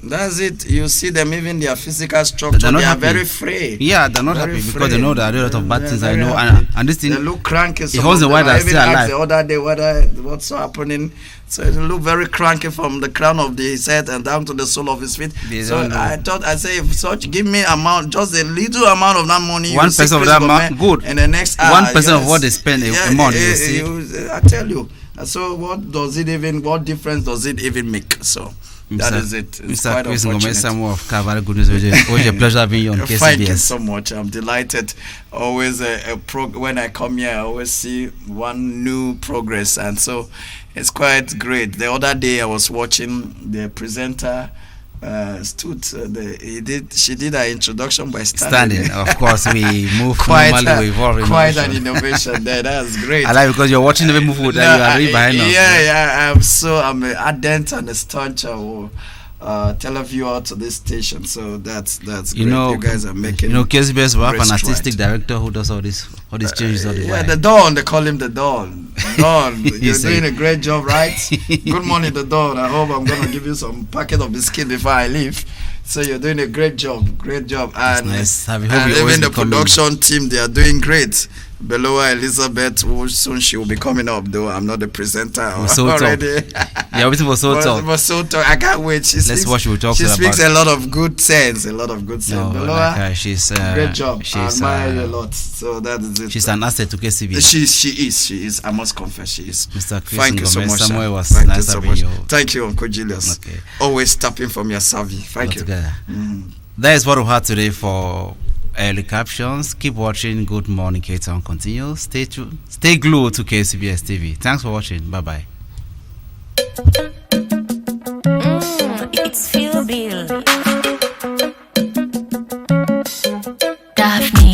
[SPEAKER 13] That's it. You see them, even their physical structure, they are very free.
[SPEAKER 5] Yeah, they're not happy because they know that there are a lot of bad things. I know,
[SPEAKER 13] happy.
[SPEAKER 5] and this thing.
[SPEAKER 13] They look cranky.
[SPEAKER 5] He holds the white that's still alive.
[SPEAKER 13] The other day, what's happening? So they look very cranky from the crown of his head and down to the sole of his feet. So I thought, I say, if such, give me amount, just a little amount of that money.
[SPEAKER 5] 1% of that amount, good.
[SPEAKER 13] And the next
[SPEAKER 5] 1% of what they spend a month, you see.
[SPEAKER 13] I tell you. So what does it even? What difference does it even make? So. That is it. It's
[SPEAKER 5] Mr.
[SPEAKER 13] quite
[SPEAKER 5] Chris
[SPEAKER 13] unfortunate.
[SPEAKER 5] Ngome of Calvary Good News. It was a pleasure having you on KCBS.
[SPEAKER 13] Thank you so much. I'm delighted. Always when I come here, I always see one new progress, and so it's quite great. The other day, I was watching the presenter. She did her introduction by standing.
[SPEAKER 5] Of course, we move
[SPEAKER 13] quite
[SPEAKER 5] normally.
[SPEAKER 13] Quite an innovation there. That's great.
[SPEAKER 5] I like because you're watching the move that you are right behind us.
[SPEAKER 13] Yeah. I'm an ardent and a staunch televiewer to this station. So that's great. You guys are making.
[SPEAKER 5] KCBS will have an artistic director who does all these changes all the way.
[SPEAKER 13] Yeah, the Don. They call him the Don. Don, you're doing a great job, right? Good morning, the Don. I hope I'm gonna give you some packet of biscuit before I leave. So you're doing a great job, and
[SPEAKER 5] nice.
[SPEAKER 13] And even the production team, they are doing great. Below Elizabeth, soon she will be coming up, though I'm not the presenter already.
[SPEAKER 5] Yeah, waiting for so
[SPEAKER 13] talk. I can't wait. She speaks a lot of good sense. Below,
[SPEAKER 5] she's
[SPEAKER 13] great job. I admire you a lot. So that is it.
[SPEAKER 5] She's an asset to KCB.
[SPEAKER 13] She is. I must confess, she is.
[SPEAKER 5] Mr. Chris
[SPEAKER 13] Thank you so much.
[SPEAKER 5] Samuel was nice having you.
[SPEAKER 13] Thank you, Uncle Julius.
[SPEAKER 5] Okay.
[SPEAKER 13] Always tapping from your savvy. Thank you.
[SPEAKER 5] That is what we had today for early captions. Keep watching Good Morning K-Town continues. Stay glued to KCBS TV. Thanks for watching. Bye bye.
[SPEAKER 3] It's Phil Bill. Daphne.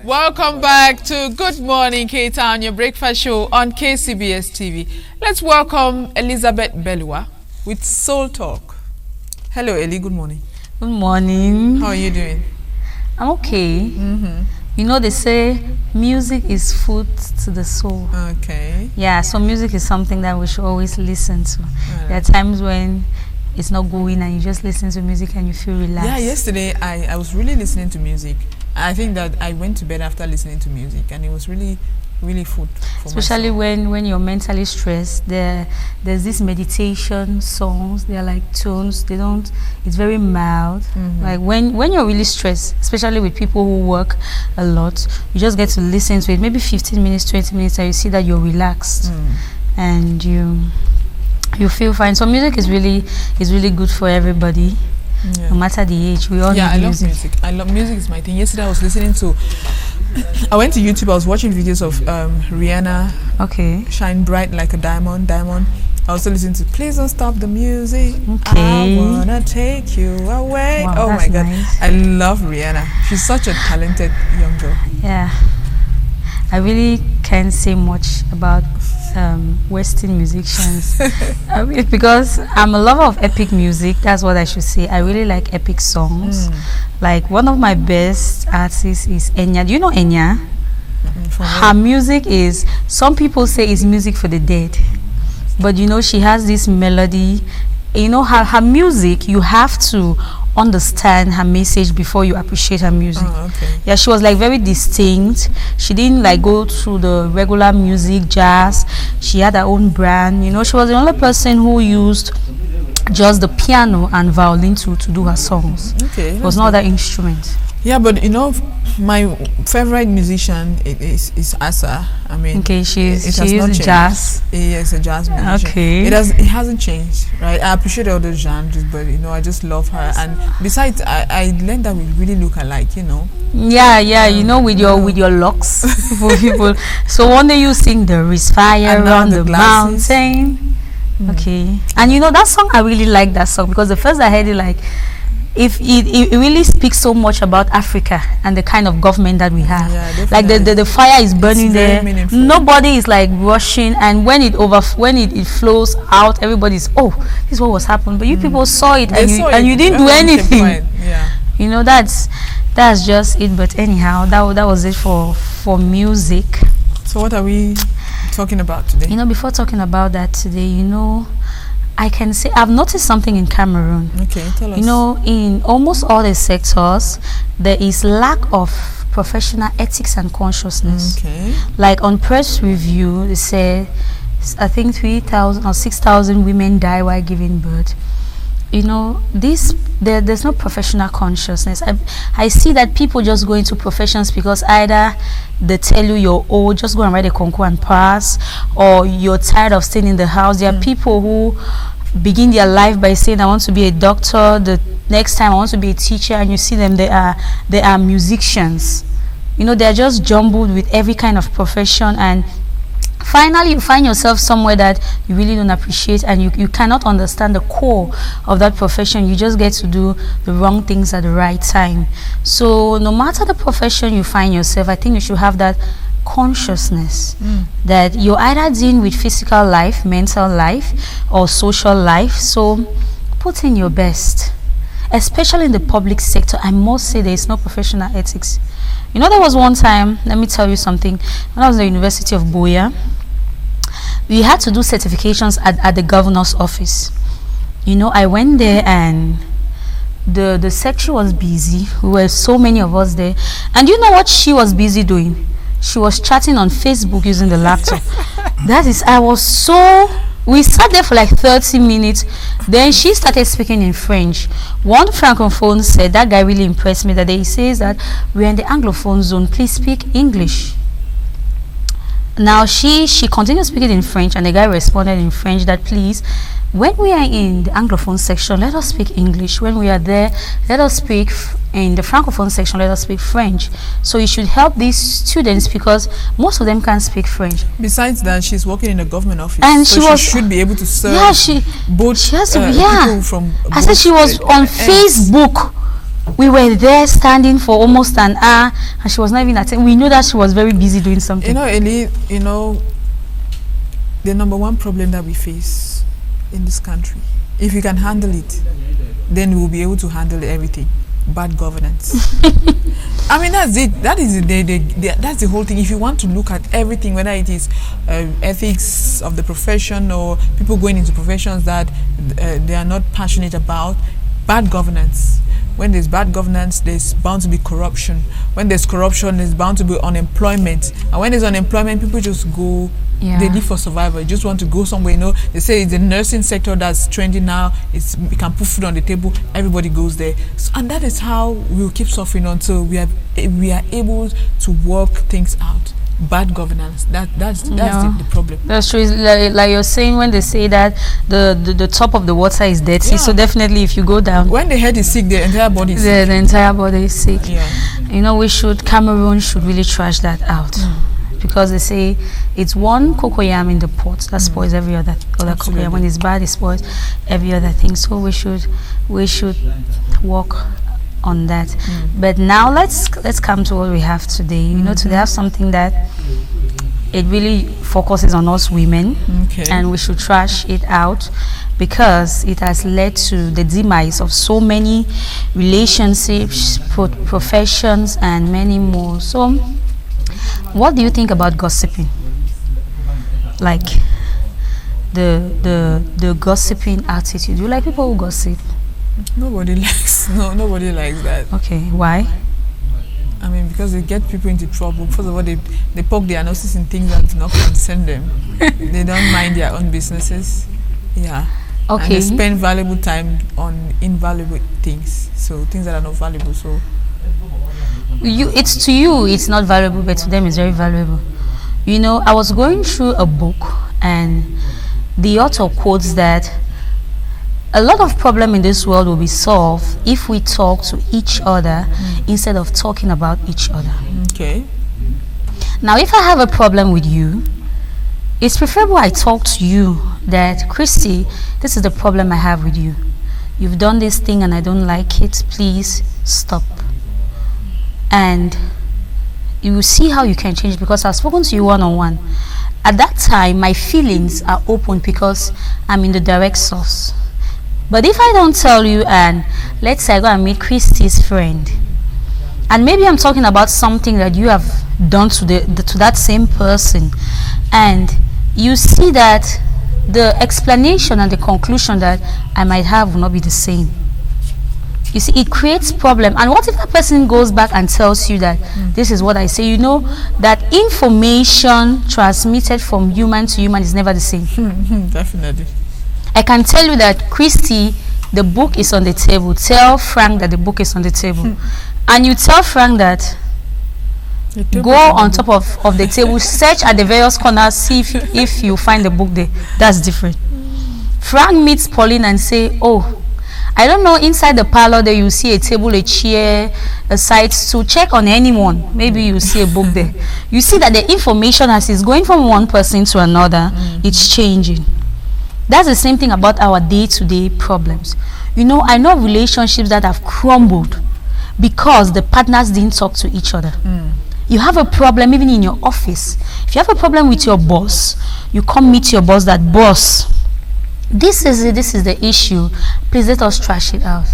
[SPEAKER 2] Welcome back to Good Morning K-Town, your breakfast show on KCBS TV. Let's welcome Elizabeth Belua with Soul Talk. Hello, Ellie. Good morning.
[SPEAKER 14] Good morning.
[SPEAKER 2] How are you doing?
[SPEAKER 14] I'm okay. You know, they say music is food to the soul.
[SPEAKER 2] Okay.
[SPEAKER 14] Yeah, so music is something that we should always listen to. There are times when it's not going and you just listen to music and you feel relaxed.
[SPEAKER 2] Yeah, yesterday I was really listening to music. I think that I went to bed after listening to music, and it was really food for
[SPEAKER 14] especially when you're mentally stressed. There's this meditation songs. They're like tones. It's very mild. Like when you're really stressed, especially with people who work a lot, you just get to listen to it maybe 15 minutes, 20 minutes, and you see that you're relaxed and you feel fine. So music is really good for everybody. No matter the age, we all need music.
[SPEAKER 2] I love music. Is my thing. Yesterday I was listening to, I went to YouTube, I was watching videos of Rihanna.
[SPEAKER 14] Okay.
[SPEAKER 2] Shine Bright Like a Diamond. I also listened to Please Don't Stop the Music.
[SPEAKER 14] Okay.
[SPEAKER 2] I wanna take you away.
[SPEAKER 14] Wow,
[SPEAKER 2] oh my God.
[SPEAKER 14] nice.
[SPEAKER 2] I love Rihanna. She's such a talented young girl.
[SPEAKER 14] Yeah. I really can't say much about Western musicians because I'm a lover of epic music. That's what I should say. I really like epic songs. Like one of my best artists is Enya. Do you know Enya? Her music is, some people say is music for the dead, but you know, she has this melody. You know, her music, you have to understand her message before you appreciate her music. Yeah, she was like very distinct. She didn't like go through the regular music, jazz. She had her own brand. You know, she was the only person who used just the piano and violin to do her songs.
[SPEAKER 2] Okay,
[SPEAKER 14] it was not that instrument.
[SPEAKER 2] Yeah, but you know, my favorite musician is Asa. I mean,
[SPEAKER 14] okay, she's
[SPEAKER 2] jazz. Yes, a jazz musician.
[SPEAKER 14] Okay,
[SPEAKER 2] it hasn't changed, right? I appreciate all those genres, but you know, I just love her. And besides, I learned that we really look alike. You know.
[SPEAKER 14] Yeah, you know, with your locks, people. So one day you sing "There Is Fire on the Mountain." Okay, and you know that song, I really like that song because the first I heard it, like, if it really speaks so much about Africa and the kind of government that we have. Yeah, like the fire is burning there. Meaningful. Nobody is like rushing, and when it flows out, everybody's, oh, this is what was happening. But you people saw it, and you didn't do anything.
[SPEAKER 2] Yeah.
[SPEAKER 14] You know, that's just it. But anyhow, that was it for music.
[SPEAKER 2] So what are we talking about today?
[SPEAKER 14] You know, before talking about that today, you know, I can say I've noticed something in Cameroon.
[SPEAKER 2] Okay, tell us.
[SPEAKER 14] You know, in almost all the sectors, there is lack of professional ethics and consciousness.
[SPEAKER 2] Okay.
[SPEAKER 14] Like on press review, they say, I think 3,000 or 6,000 women die while giving birth. You know, there's no professional consciousness. I see that people just go into professions because either they tell you you're old, just go and write a concours and pass, or you're tired of staying in the house. There are people who begin their life by saying, I want to be a doctor, the next time I want to be a teacher, and you see them, they are musicians. You know, they're just jumbled with every kind of profession, and finally you find yourself somewhere that you really don't appreciate, and you cannot understand the core of that profession. You just get to do the wrong things at the right time. So no matter the profession you find yourself, I think you should have that consciousness that you're either dealing with physical life, mental life, or social life. So put in your best, especially in the public sector. I must say there is no professional ethics. You know, there was one time, let me tell you something, when I was in the University of Buea, we had to do certifications at the governor's office. You know, I went there and the secretary was busy. We were so many of us there. And you know what she was busy doing? She was chatting on Facebook using the laptop. We sat there for like 30 minutes. Then she started speaking in French. One francophone said, that guy really impressed me, that he says that we're in the Anglophone zone, please speak English. Now she continued speaking in French, and the guy responded in French that, please, when we are in the Anglophone section, let us speak English. When we are there, let us speak in the Francophone section, let us speak French. So you should help these students because most of them can't speak French.
[SPEAKER 2] Besides that, she's working in a government office,
[SPEAKER 14] and
[SPEAKER 2] so she should be able to serve
[SPEAKER 14] both
[SPEAKER 2] people from
[SPEAKER 14] I said she was on Facebook We were there standing for almost an hour, and she was not even attending. We knew that she was very busy doing something.
[SPEAKER 2] You know, Eli, you know, the number one problem that we face in this country, if you can handle it, then we will be able to handle everything. Bad governance. I mean, that's it. That is that's the whole thing. If you want to look at everything, whether it is ethics of the profession or people going into professions that they are not passionate about, bad governance. When there's bad governance, there's bound to be corruption. When there's corruption, there's bound to be unemployment. And when there's unemployment, people just go, they live for survival. They just want to go somewhere. You know, they say it's the nursing sector that's trending now. We can put food on the table. Everybody goes there. So, and that is how we'll keep suffering until we are able to work things out. Bad governance. That's the problem.
[SPEAKER 14] That's true. Like you're saying, when they say that the top of the water is dirty, so definitely if you go down,
[SPEAKER 2] when the head is sick, the entire body is sick.
[SPEAKER 14] The entire body is sick. You know, Cameroon should really trash that out. Because they say it's one cocoyam in the pot that spoils every other cocoyam. When it's bad, it spoils every other thing. So we should work on that. But now let's come to what we have today. You know, today I have something that it really focuses on us women, and we should trash it out because it has led to the demise of so many relationships, professions, and many more. So what do you think about gossiping? Like the gossiping attitude. Do you like people who gossip?
[SPEAKER 2] Nobody likes that.
[SPEAKER 14] Okay, why?
[SPEAKER 2] I mean, because they get people into trouble. First of all, they poke their noses in things that do not concern them. They don't mind their own businesses. Yeah.
[SPEAKER 14] Okay.
[SPEAKER 2] And they spend valuable time on invaluable things. So things that are not valuable. So
[SPEAKER 14] it's not valuable, but to them it's very valuable. You know, I was going through a book, and the author quotes that a lot of problem in this world will be solved if we talk to each other instead of talking about each other.
[SPEAKER 2] Okay.
[SPEAKER 14] Now, if I have a problem with you, it's preferable I talk to you that, Christy, this is the problem I have with you. You've done this thing and I don't like it. Please stop. And you will see how you can change, because I've spoken to you one-on-one. At that time, my feelings are open because I'm in the direct source. But if I don't tell you, and let's say I go and meet Christy's friend, and maybe I'm talking about something that you have done to that same person, and you see that the explanation and the conclusion that I might have will not be the same. You see, it creates problem. And what if that person goes back and tells you that this is what I say? You know that information transmitted from human to human is never the same.
[SPEAKER 2] Definitely.
[SPEAKER 14] I can tell you that, Christy, the book is on the table. Tell Frank that the book is on the table. And you tell Frank that go on top of the table, search at the various corners, see if you find the book there. That's different. Frank meets Pauline and say, oh, I don't know, inside the parlor there you see a table, a chair, a side stool. Check on anyone. Maybe you see a book there. You see that the information, as it's going from one person to another, it's changing. That's the same thing about our day-to-day problems. You know, I know relationships that have crumbled because the partners didn't talk to each other. You have a problem even in your office. If you have a problem with your boss, you come meet your boss, that boss, this is it, this is the issue, please let us trash it out.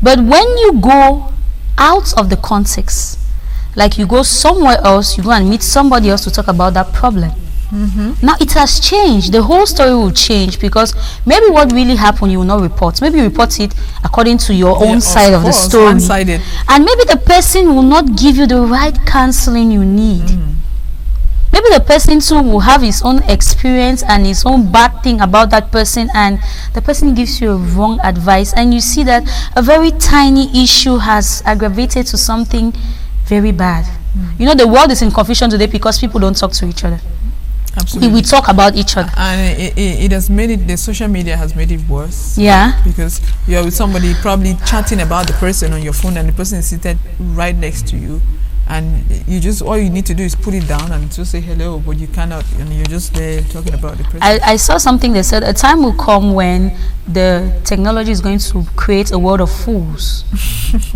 [SPEAKER 14] But when you go out of the context, like you go somewhere else, you go and meet somebody else to talk about that problem. Now it has changed. The whole story will change, because maybe what really happened you will not report. Maybe you report it according to your own side of the story.
[SPEAKER 2] One-sided.
[SPEAKER 14] And maybe the person will not give you the right counseling you need. Maybe the person too will have his own experience and his own bad thing about that person, and the person gives you a wrong advice, and you see that a very tiny issue has aggravated to something very bad. You know, the world is in confusion today because people don't talk to each other.
[SPEAKER 2] Absolutely.
[SPEAKER 14] We talk about each other,
[SPEAKER 2] and it has made it, the social media has made it worse.
[SPEAKER 14] Yeah,
[SPEAKER 2] because you're with somebody probably chatting about the person on your phone, and the person is seated right next to you, and you just, all you need to do is put it down and just say hello, but you cannot, and you're just there talking about the person.
[SPEAKER 14] I saw something that said a time will come when the technology is going to create a world of fools.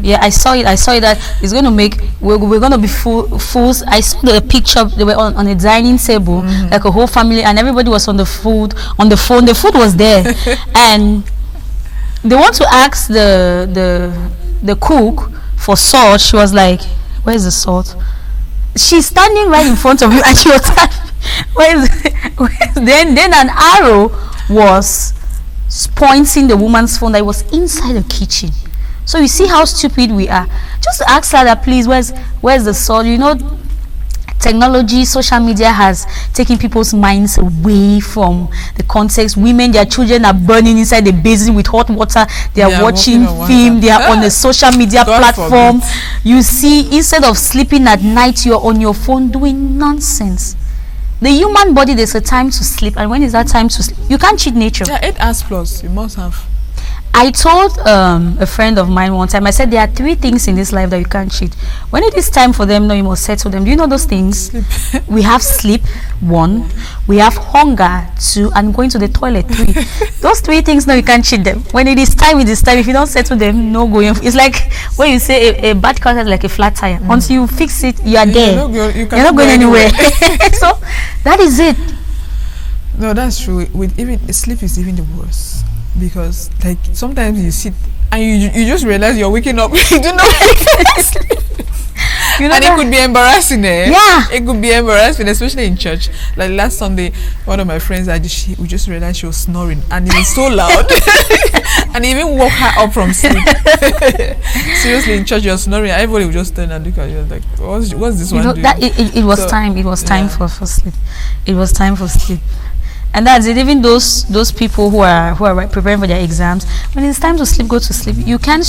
[SPEAKER 14] Yeah, I saw it that it's going to make, we're going to be fools. I saw the picture, they were on a dining table, like a whole family, and everybody was on the phone. The food was there. And they want to ask the cook for salt. She was like, where's the salt? She's standing right in front of you, and she was like, then an arrow was pointing the woman's phone that was inside the kitchen. So you see how stupid we are. Just ask her that, please, where's the salt? You know, technology, social media has taken people's minds away from the context. Women, their children are burning inside the basin with hot water. They are watching film. They are on the social media platform. You see, instead of sleeping at night, you're on your phone doing nonsense. The human body, there's a time to sleep, and when is that time to sleep? You can't cheat nature.
[SPEAKER 2] Yeah, 8 hours plus, you must have.
[SPEAKER 14] I told a friend of mine one time, I said there are 3 things in this life that you can't cheat. When it is time for them, no, you must settle them. Do you know those things? We have sleep, 1. We have hunger, 2, and going to the toilet, 3. Those 3 things, no, you can't cheat them. When it is time, it is time. If you don't settle them, no going. It's like when you say a bad car is like a flat tire. Once you fix it, you are there. You're not going anywhere. So that is it.
[SPEAKER 2] No, that's true. With even sleep is even the worst. Because like sometimes you sit and you just realize you're waking up. You don't know. You know, and it could be embarrassing, eh?
[SPEAKER 14] Yeah,
[SPEAKER 2] it could be embarrassing, especially in church. Like last Sunday, one of my friends, we just realized she was snoring, and it was so loud, and it even woke her up from sleep. Seriously, in church, you're snoring. Everybody would just turn and look at you like, "What's this one doing?"
[SPEAKER 14] That it was time. It was time for sleep. It was time for sleep. And that's it. Even those people who are preparing for their exams, when it's time to sleep, go to sleep. You can't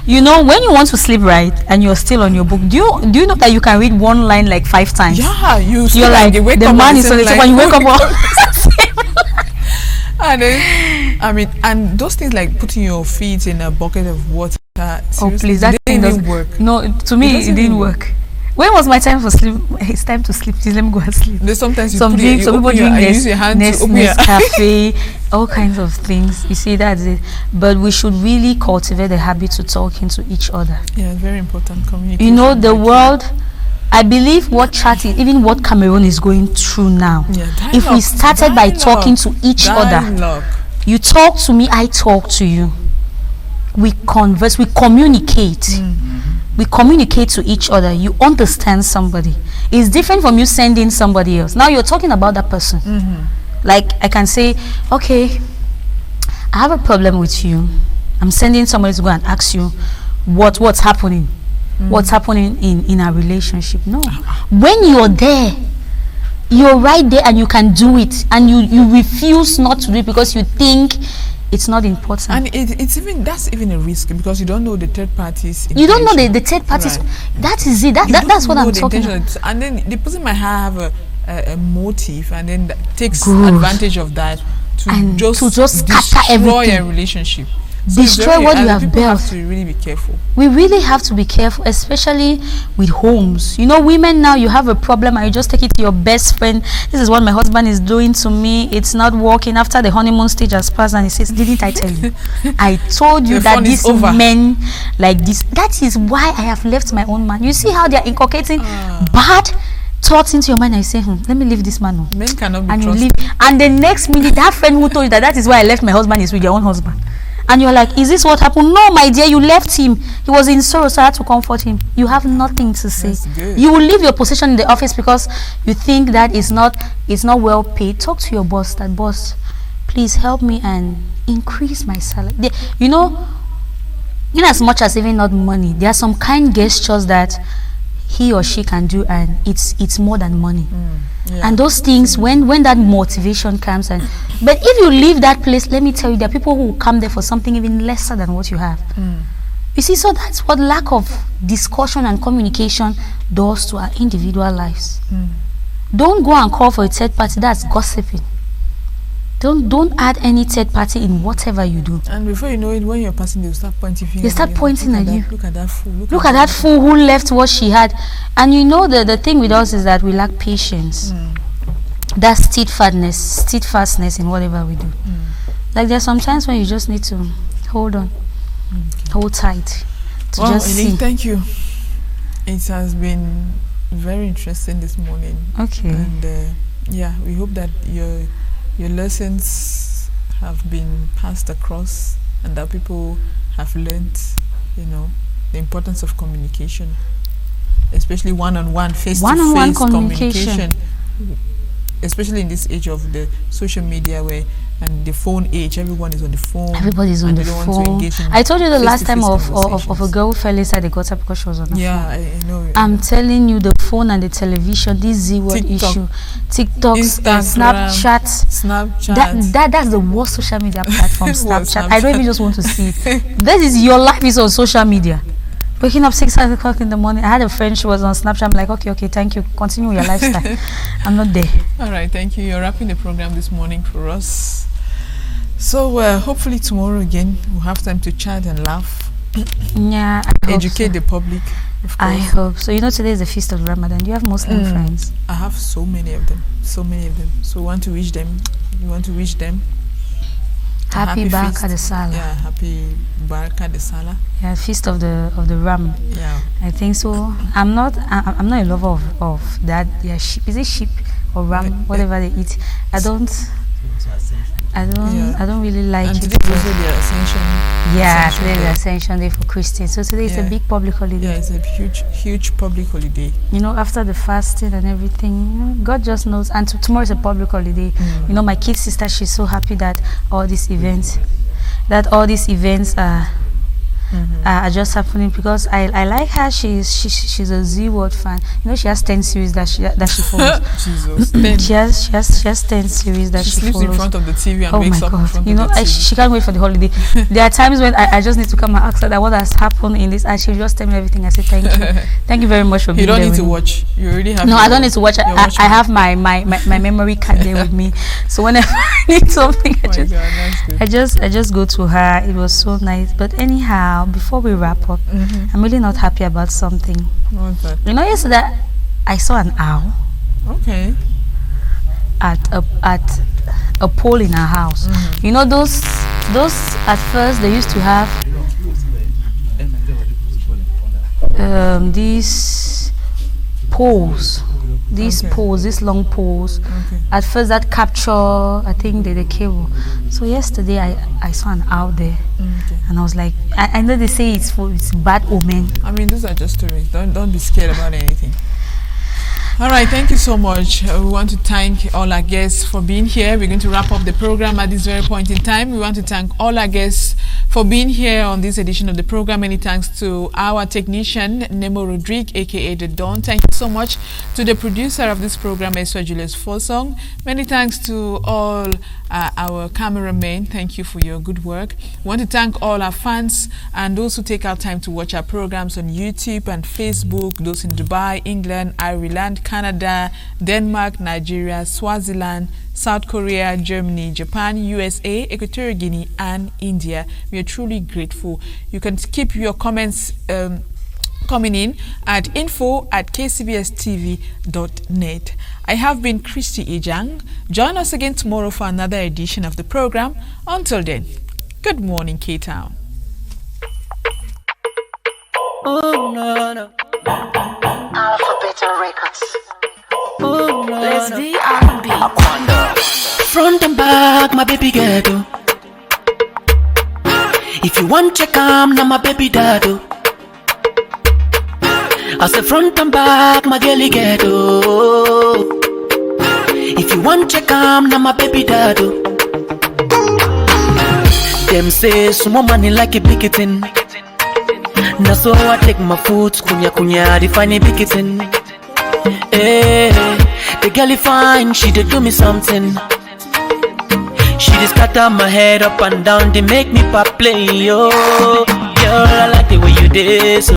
[SPEAKER 14] you know, when you want to sleep right and you're still on your book, do you know that you can read one line like 5 times?
[SPEAKER 2] Yeah,
[SPEAKER 14] you're like the man is on the when you wake up.
[SPEAKER 2] And then, I mean, and those things like putting your feet in a bucket of water.
[SPEAKER 14] Oh please, that thing doesn't work. No, to me it didn't work. When was my time for sleep? It's time to sleep. Please let me go and sleep.
[SPEAKER 2] There's sometimes
[SPEAKER 14] some people drink Nescafe, all kinds of things. You see, that's it. But we should really cultivate the habit to talking to each other.
[SPEAKER 2] Yeah, very important communication.
[SPEAKER 14] You know, the world, I believe what Chad is, even what Cameroon is going through now. Yeah, if we started by talking to each other, you talk to me, I talk to you. We converse, we communicate. We communicate to each other. You understand somebody. It's different from you sending somebody else. Now you're talking about that person. Like I can say, okay, I have a problem with you. I'm sending somebody to go and ask you what's happening. What's happening in our relationship. No. When you're there, you're right there and you can do it, and you refuse not to do it because you think it's not important.
[SPEAKER 2] And that's even a risk, because you don't know the third parties.
[SPEAKER 14] You don't know the third parties. Right. That is it. That's what I'm talking about.
[SPEAKER 2] And then the person might have a motive, and then takes advantage of that to just destroy a relationship.
[SPEAKER 14] Destroy what you have built.
[SPEAKER 2] Have to really be careful.
[SPEAKER 14] We really have to be careful, especially with homes. You know, women now, you have a problem and you just take it to your best friend. This is what my husband is doing to me. It's not working. After the honeymoon stage has passed, and he says, "Didn't I tell you? I told you that these men like this." That is why I have left my own man. You see how they are inculcating bad thoughts into your mind, and you say, let me leave this man.
[SPEAKER 2] Men cannot be
[SPEAKER 14] and
[SPEAKER 2] trusted.
[SPEAKER 14] You leave, and the next minute, that friend who told you that is why I left my husband is with your own husband. And you're like, is this what happened? No, my dear, you left him. He was in sorrow, so I had to comfort him. You have nothing to say. You will leave your position in the office because you think that it's not well paid. Talk to your boss, that boss, please help me and increase my salary. You know, in as much as even not money, there are some kind gestures that he or she can do, and it's more than money. Yeah. And those things, when that motivation comes, but if you leave that place, let me tell you, there are people who will come there for something even lesser than what you have. You see, so that's what lack of discussion and communication does to our individual lives. Don't go and call for a third party. That's gossiping. Don't add any third party in whatever you do.
[SPEAKER 2] And before you know it, when you're passing, they'll start pointing fingers.
[SPEAKER 14] They start pointing at you.
[SPEAKER 2] Look at that fool.
[SPEAKER 14] Look at that fool who left what she had. And you know the thing with us is that we lack patience. That steadfastness in whatever we do. Like there's sometimes when you just need to hold on, hold tight to just
[SPEAKER 2] Elaine,
[SPEAKER 14] see.
[SPEAKER 2] thank you. It has been very interesting this morning.
[SPEAKER 14] Okay.
[SPEAKER 2] And yeah, we hope that your lessons have been passed across and that people have learned, you know, the importance of communication, especially one-on-one, face-to-face communication, especially in this age of the social media and the phone age. Everyone is on the phone.
[SPEAKER 14] Everybody's on the phone. I told you the last time of a girl who fell inside the gutter because she was on the phone.
[SPEAKER 2] Yeah, I know.
[SPEAKER 14] I'm telling you, the phone and the television, this Z-word issue, TikTok, Snapchat. That's the worst social media platform. Snapchat. I don't even just want to see it. This is your life is on social media. Waking up 6 o'clock in the morning. I had a friend, she was on Snapchat. I'm like, okay, thank you. Continue your lifestyle. I'm not there.
[SPEAKER 2] All right, thank you. You're wrapping the program this morning for us. So hopefully tomorrow again we'll have time to chat and laugh.
[SPEAKER 14] Yeah,
[SPEAKER 2] educate the public. Of course.
[SPEAKER 14] I hope so. You know, today is the feast of Ramadan. Do you have Muslim friends?
[SPEAKER 2] I have so many of them. So we want to wish them. We want to wish them
[SPEAKER 14] happy Baraka de Salah.
[SPEAKER 2] Yeah, happy Baraka de Salah.
[SPEAKER 14] Yeah, feast of the Ram.
[SPEAKER 2] Yeah,
[SPEAKER 14] I think so. I'm not a lover of that. Yeah, sheep. Is it sheep or ram? Whatever they eat. I don't really like
[SPEAKER 2] and
[SPEAKER 14] it.
[SPEAKER 2] Today is also the Ascension.
[SPEAKER 14] Yeah, today is the Ascension Day for Christians. So today is a big public holiday.
[SPEAKER 2] Yeah, it's a huge public holiday.
[SPEAKER 14] You know, after the fasting and everything, you know, God just knows. And tomorrow is a public holiday. You know, my kid sister, she's so happy that all these events are just happening because I like her. She's a Z-word fan. You know, she has 10 series that she follows.
[SPEAKER 2] Jesus,
[SPEAKER 14] 10. She has 10 series that she follows.
[SPEAKER 2] Sleeps in front of the TV and wakes up in front
[SPEAKER 14] of the TV. She can't wait for the holiday. There are times when I just need to come and ask her that what has happened in this, and she'll just tell me everything. I say thank you. Thank you very much for being there.
[SPEAKER 2] You don't need to watch. You already have.
[SPEAKER 14] No, I don't need to watch. I have my memory card there with me. So whenever I need something, I just go to her. It was so nice. But anyhow, before we wrap up, I'm really not happy about something.
[SPEAKER 2] What's that?
[SPEAKER 14] You know, yesterday I saw an owl.
[SPEAKER 2] Okay.
[SPEAKER 14] At a pole in our house. You know those at first they used to have these poles. These long poles. At first that capture, I think the cable. So yesterday I saw an owl there, and I was like, I know they say it's bad omen.
[SPEAKER 2] I mean, those are just stories. Don't be scared about anything. All right, thank you so much. We want to thank all our guests for being here. We're going to wrap up the program at this very point in time. We want to thank all our guests for being here on this edition of the program. Many thanks to our technician, Nemo Rodrigue, aka The Dawn. Thank you so much to the producer of this program, Eswa Julius Forsong. Many thanks to all our cameramen. Thank you for your good work. We want to thank all our fans and those who take our time to watch our programs on YouTube and Facebook, those in Dubai, England, Ireland, Canada, Denmark, Nigeria, Swaziland, South Korea, Germany, Japan, USA, Equatorial Guinea, and India. We are truly grateful. You can keep your comments coming in at info@kcbstv.net. I have been Christy Ijang. Join us again tomorrow for another edition of the program. Until then, good morning, K-Town.
[SPEAKER 15] Oh, no. Alphabet Records. Oh, no. Let's be R&B. Front and back, my baby girl. If you want check now my baby daddo. I say front and back, my girlie ghetto. If you want check now my baby daddo. Them say some money like a picketing. Now so I take my foot, kunya, define a picketing. Hey, the girlie fine, she did do me something. She just scatter my head up and down, they make me pop play, yo. Girl, I like the way you did. So